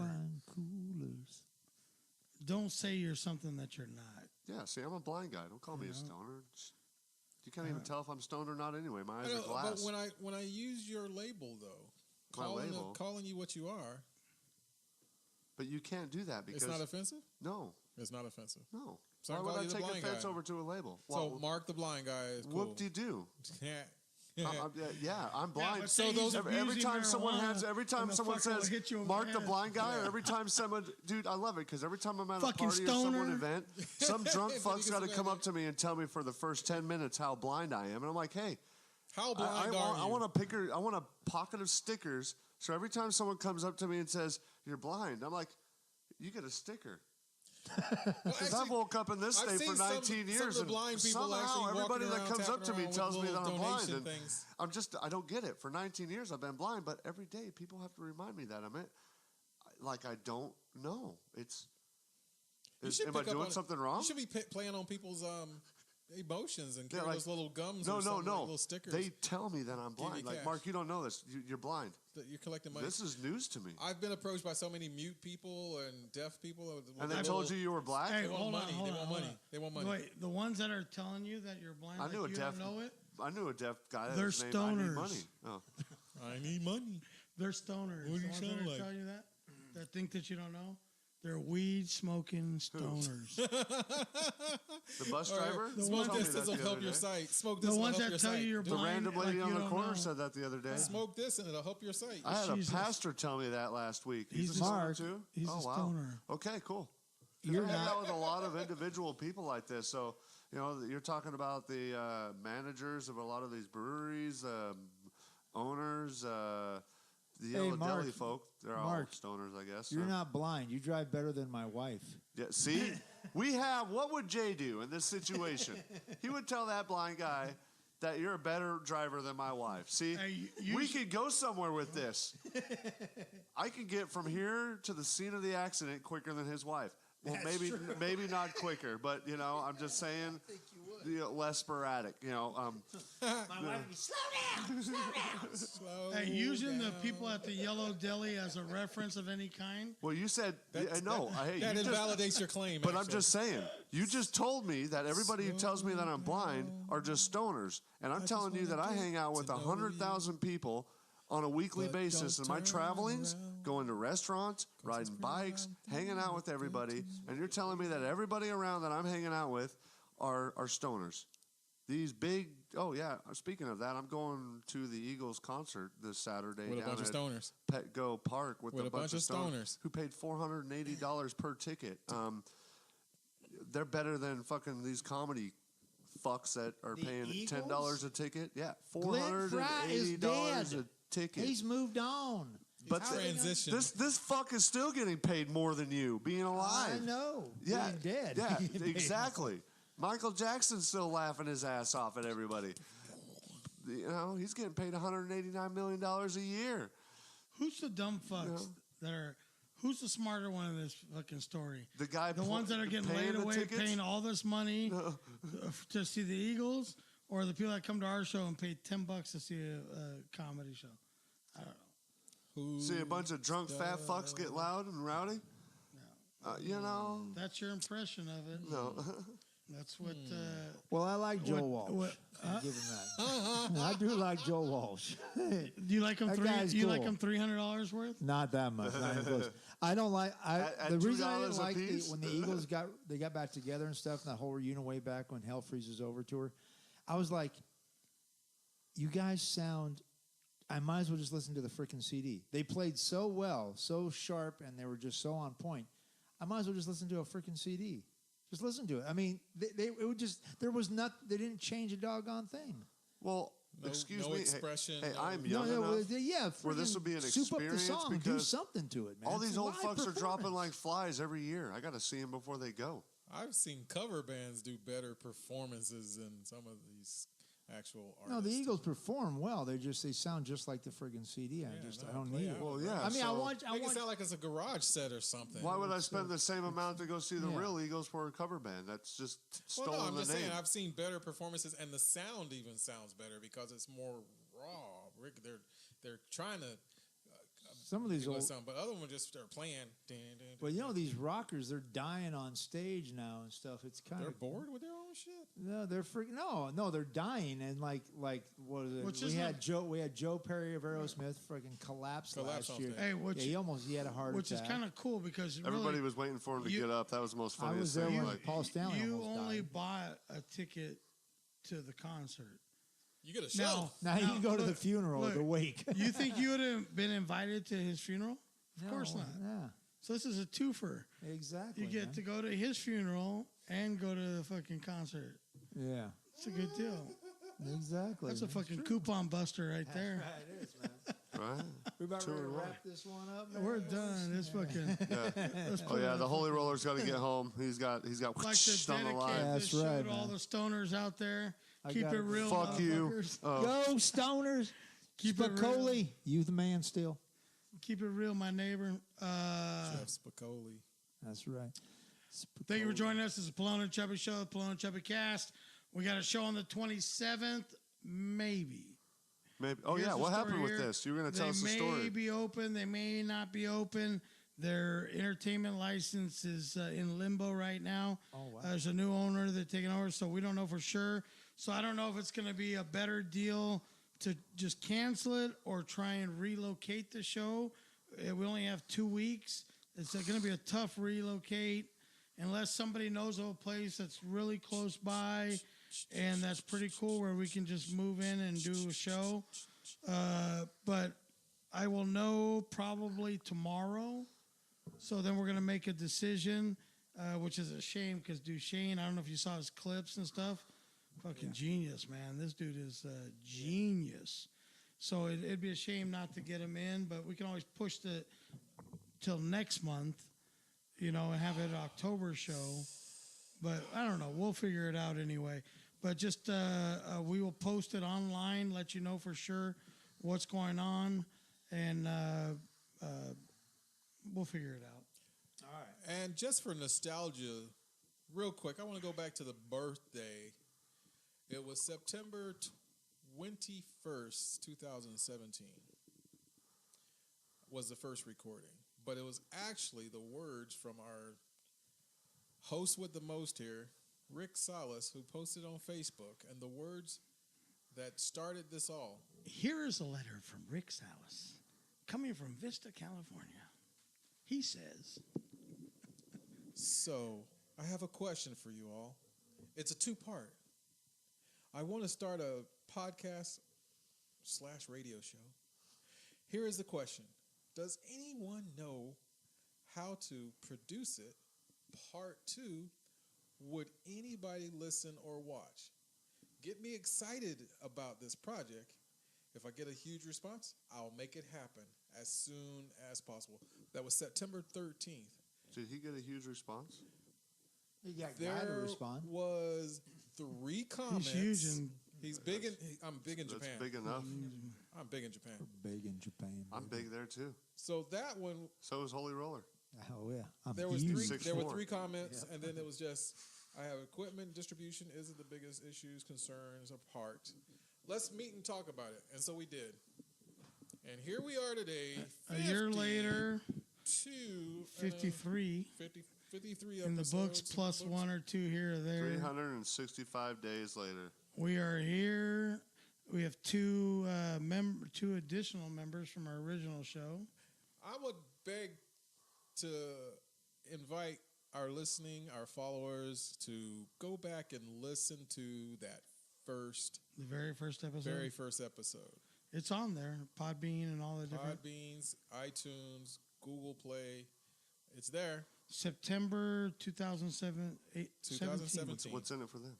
Don't say you're something that you're not. Yeah, see, I'm a blind guy. Don't call me a stoner. You can't even tell if I'm stoned or not anyway. My eyes are glass. But when I use your label, though, calling you what you are. But you can't do that because... It's not offensive? No. It's not offensive? No. So why would I take offense over to a label? So Mark the blind guy is cool. Whoop-de-doo. Yeah. I'm blind. Yeah, so those every time someone says Mark the blind guy, or every time someone, dude, I love it because every time I'm at a party or some event, some drunk fuck's got to come up to me and tell me for the first 10 minutes how blind I am, and I'm like, hey, how blind are you? I want a pocket of stickers. So every time someone comes up to me and says you're blind, I'm like, you get a sticker. Because I've woke up in this state for 19 years, and somehow everybody that comes up to me tells me that I'm blind. And I don't get it. For 19 years, I've been blind, but every day people have to remind me that I don't know. Am I doing something wrong? You should be playing on people's emotions and carrying those little gums or something, like little stickers. They tell me that I'm blind. Like, Mark, you don't know this. You're blind. You're collecting money. This is news to me. I've been approached by so many mute people and deaf people. And they told you were black? Hey, they want money. They want money. Wait, the ones that are telling you that you're blind, don't know it? I knew a deaf guy. They're His name, stoners. I need money. Oh. I need money. They're stoners. What do you The ones sound that are like? telling you that think that you don't know. They're weed smoking stoners. The bus driver? The Smoke ones this that will the help other your day. sight. Smoke this The will ones help that your tell sight. you you're The blind. random lady like on you the don't corner know. said that the other day. Smoke this and it'll help your sight. I had Jesus. a pastor tell me that last week. He's a a- stoner Mark. too? He's oh, a wow. stoner. Okay, cool. You're I hang not. out with a lot of individual people like this. So, you're talking about the managers of a lot of these breweries, owners, the Yellow Mark. Deli folk. They're Mark, all stoners, I guess. You're not blind. You drive better than my wife. Yeah, see? What would Jay do in this situation? He would tell that blind guy that you're a better driver than my wife. See? Hey, We could go somewhere with this. I could get from here to the scene of the accident quicker than his wife. Well, maybe not quicker, but I'm just saying, less sporadic. My wife would be, slow down, slow down. Slow Hey, using the down. people at the Yellow Deli as a reference of any kind. Well, you said no. That you just, invalidates your claim. but I'm actually. just saying. You just told me that everybody who tells me that I'm blind are just stoners, and I'm telling you that I hang out with 100,000 people on a weekly But basis. don't And my turn travelings, around. going to restaurants, riding bikes, hanging out with everybody, and you're telling me that everybody around that I'm hanging out with are stoners. These big. Oh yeah. Speaking of that, I'm going to the Eagles concert this Saturday With a down bunch of at stoners. Petco Park with a bunch of stoners who paid $480 per ticket. They're better than fucking these comedy fucks that are The paying Eagles? $10 a ticket. Yeah, Glenn Fry is $480 dead. a ticket. He's moved on. but transitioned. this fuck is still getting paid more than you being alive. I know. Yeah, Being dead. Yeah, He paid exactly. Michael Jackson's still laughing his ass off at everybody. He's getting paid $189 million a year. Who's the dumb fucks that are? Who's the smarter one in this fucking story? The guy, The ones that are getting paying laid the away, tickets? paying all this money to see the Eagles, or the people that come to our show and pay $10 to see a comedy show? I don't know. See a bunch of drunk fat fucks get loud and rowdy. That's your impression of it. No. That's what. Well, I like Joe Walsh. I'll give him that. I do like Joe Walsh. Do you like them? That Do guy's you like cool. them $300 worth? Not that much. Not even close. I don't like. At The reason I $2 didn't a like piece? when the Eagles got back together and stuff, and that whole reunion way back when Hell Freezes Over tour, I was like, you guys sound. I might as well just listen to the freaking CD. They played so well, so sharp, and they were just so on point. I might as well just listen to a freaking CD. Just listen to it. I mean, it would just there was not. They didn't change a doggone thing. Well, No- excuse no me. expression, Hey, no- I'm No, young no, enough. yeah, where this freaking would be an soup up the experience song, do because something to it, man. All It's these a old live fucks are dropping performance. like flies every year. I got to see them before they go. I've seen cover bands do better performances than some of these actual artists. No, the Eagles perform well. They sound just like the friggin' CD. I don't play need out. it. Well, yeah. I mean, I so want. Make it sound like it's a garage set or something. why would I spend the same amount to go see the Yeah. real Eagles for a cover band? That's just Well, stolen no, I'm the just name. saying I've seen better performances, and the sound even sounds better because it's more raw. They're trying to Some of these do a old. sound, but other ones just are playing. Well, these rockers, they're dying on stage now and stuff. It's kind They're of bored with their own shit. no, they're freaking no, they're dying and like what is it? Which we is had Joe Perry of Aerosmith freaking collapsed Collapsed last on year. stage. Hey, He had a heart which attack. is kind of cool because Everybody really, was waiting for him to you- get up. That was the most I funniest was there thing. when Like, Paul Stanley you almost only died. bought a ticket to the concert. You get a show. Now you can go to the look, funeral, look, the wake. You think you would have been invited to his funeral? Of course not. Yeah, So this is a twofer. exactly. You get man. to go to his funeral and go to the fucking concert. Yeah, It's a good deal. exactly. That's a man. fucking coupon buster right there. Right, it is, man. right? We about Two ready to in one. wrap this one up. Man? We're done. This fucking let's Oh put yeah, it the up. Holy Roller's got to get home. He's got Like to on the line. dedicate That's this show right, to all man. the stoners out there. I Keep got it it. real, Fuck you. motherfuckers. Go Stoners. Keep it real. Spicoli, you the man still. Keep it real, my neighbor. Jeff Spicoli. That's right. Thank you for joining us. This is Pelon and Chubby Show, the Pelon and Chubby Cast. We got a show on the 27th, maybe. Maybe. Oh Here's yeah, the what happened story with here. this? You were going to tell us the They story. may be open. They may not be open. Their entertainment license is in limbo right now. Oh, wow. There's a new owner that's taking over, so we don't know for sure. So I don't know if it's going to be a better deal to just cancel it or try and relocate the show. We only have 2 weeks. It's going to be a tough relocate unless somebody knows of a place that's really close by and that's pretty cool where we can just move in and do a show. But I will know probably tomorrow. So then we're going to make a decision, which is a shame because Duchesne, I don't know if you saw his clips and stuff. Fucking genius, man. This dude is genius. So it'd be a shame not to get him in, but we can always push till next month, and have it an October show. But I don't know. We'll figure it out anyway. But just we will post it online, let you know for sure what's going on, and we'll figure it out. All right. And just for nostalgia, real quick, I want to go back to the birthday. It was September 21st, 2017 was the first recording. But it was actually the words from our host with the most here, Rick Salas, who posted on Facebook, and the words that started this all. Here is a letter from Rick Salas, coming from Vista, California. He says, So, I have a question for you all. It's a two-part. I want to start a podcast/radio show. Here is the question. Does anyone know how to produce it? Part 2, would anybody listen or watch? Get me excited about this project. If I get a huge response, I'll make it happen as soon as possible. That was September 13th. Did he get a huge response? You got Guy to There respond. was 3 comments. He's huge and He's big in. I'm big in That's Japan. big enough. I'm big in Japan. Big in Japan. I'm big there too. So that one, So is Holy Roller. Oh, yeah. I'm there was huge. 3. There were 6'4". 3 comments, and then it was just, I have equipment distribution isn't the biggest issues, concerns, or part. Let's meet and talk about it. And so we did. And here we are today. a year later, 53 53 episodes. in the books, plus 1 or 2 here or there. 365 days later. We are here. We have 2 additional members from our original show. I would beg to invite our followers to go back and listen to that The very first episode. It's on there. Podbean and all the different. Podbeans, iTunes, Google Play. It's there. September 2017. 2017. What's in it for them?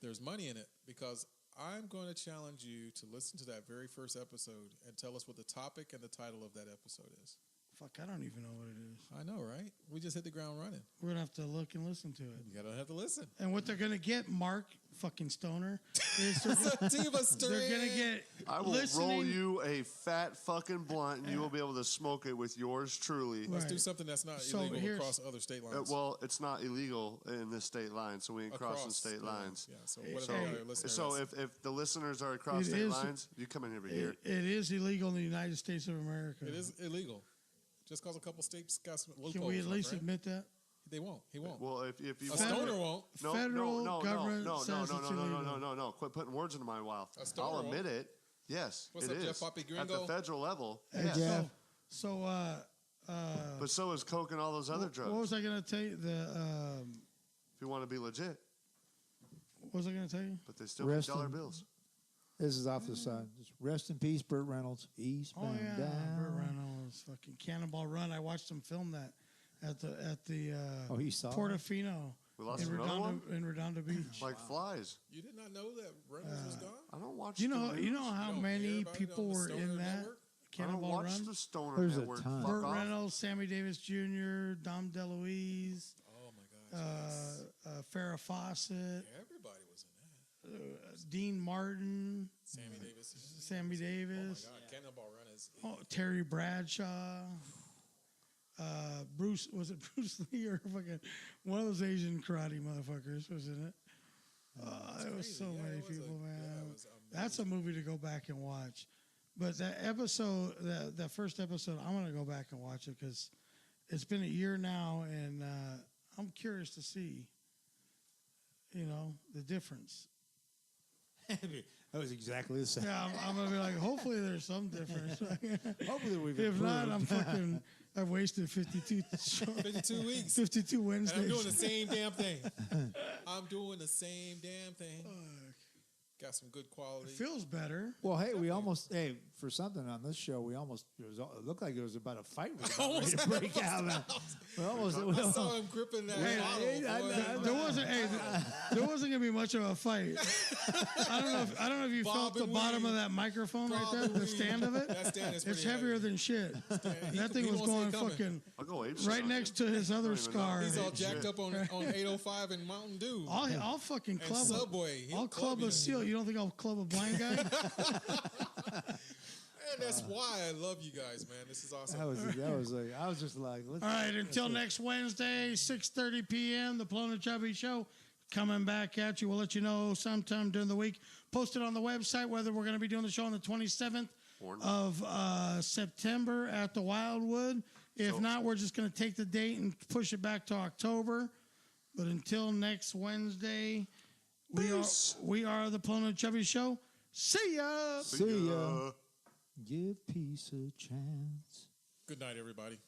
There's money in it because I'm going to challenge you to listen to that very first episode and tell us what the topic and the title of that episode is. Fuck, I don't even know what it is. I know, right? We just hit the ground running. We're going to have to look and listen to it. You gotta have to listen. And what they're going to get, Mark, fucking stoner, is Sativa they're going to get I will roll you a fat fucking blunt, and you will be able to smoke it with yours truly. Let's do Right. something that's not So illegal here's- across other state lines. Well, it's not illegal in this state line, so we ain't crossing state lines. Yeah, so whatever So, our listeners. so if the listeners are across It state is- lines, you come in over here. It is illegal in the United States of America. It is illegal. Just because a couple states got some loopholes. Can we at least right? admit that? They won't. He won't. Well, if you A want, stoner won't. Federal government says it's illegal. no! Quit putting words into my mouth. A stoner I'll admit won't. it. Yes, What's it up, is Jeff Poppy at Gringo? the federal level. Hey, Yes, Jeff. So, but so is coke and all those other drugs. what was I going to tell you? If you want to be legit, What was I going to tell you? but they still make Rest dollar in- bills. This is off the side. Just rest in peace, Burt Reynolds. Oh Eastbound yeah, down. Burt Reynolds, fucking Cannonball Run. I watched them film that at the Oh, he saw it? Portofino We lost in another one? Redondo Beach. Like flies. You did not know that Reynolds was gone? I don't watch. You the know news. how You don't many hear about it people on the were Stoner in that Network? I don't Cannonball watch Run? the Stoner There's a Network. ton. Fuck Burt off. Reynolds, Sammy Davis Jr., Dom DeLuise, Oh, my God. Farrah Fawcett, Everybody was in that. Dean Martin, Sammy Davis. Sammy Oh, my Davis, God. Cannonball Run is... Terry Bradshaw. Bruce, was it Bruce Lee or fucking one of those Asian karate motherfuckers was in it? There was crazy. so Yeah, many it was people, yeah, man. it was That's a movie to go back and watch. But that episode, that first episode, I'm gonna go back and watch it because it's been a year now, and I'm curious to see, the difference. That was exactly the same. Yeah, I'm gonna be like, hopefully there's some difference. Hopefully we've If not, improved. I've wasted 52 weeks. 52 Wednesdays. And I'm doing the same damn thing. I'm doing the same damn thing. Got some good quality. It feels better. Well, hey, for something on this show, it looked like it was about a fight was about ready to break out. I saw him gripping that bottle. There wasn't gonna be much of a fight. I don't know if you felt the bottom of that microphone right there, the stand of it. That stand is It's pretty heavier heavy. than shit. That thing was going fucking I'll go ape shit right on next you. to his other scar. He's all jacked up on 805 and Mountain Dew. I'll fucking and club Subway. I'll club a seal. You don't think I'll club a blind guy? And that's why I love you guys, man. This is awesome. That was like, I was just like, All right, until next Wednesday, 6:30 p.m., the Pelon and Chubby Show coming back at you. We'll let you know sometime during the week. Post it on the website whether we're going to be doing the show on the 27th of September at the Wildwood. If not, we're just going to take the date and push it back to October. But until next Wednesday, we are the Pelon and Chubby Show. See ya. See ya. Give peace a chance. Good night, everybody.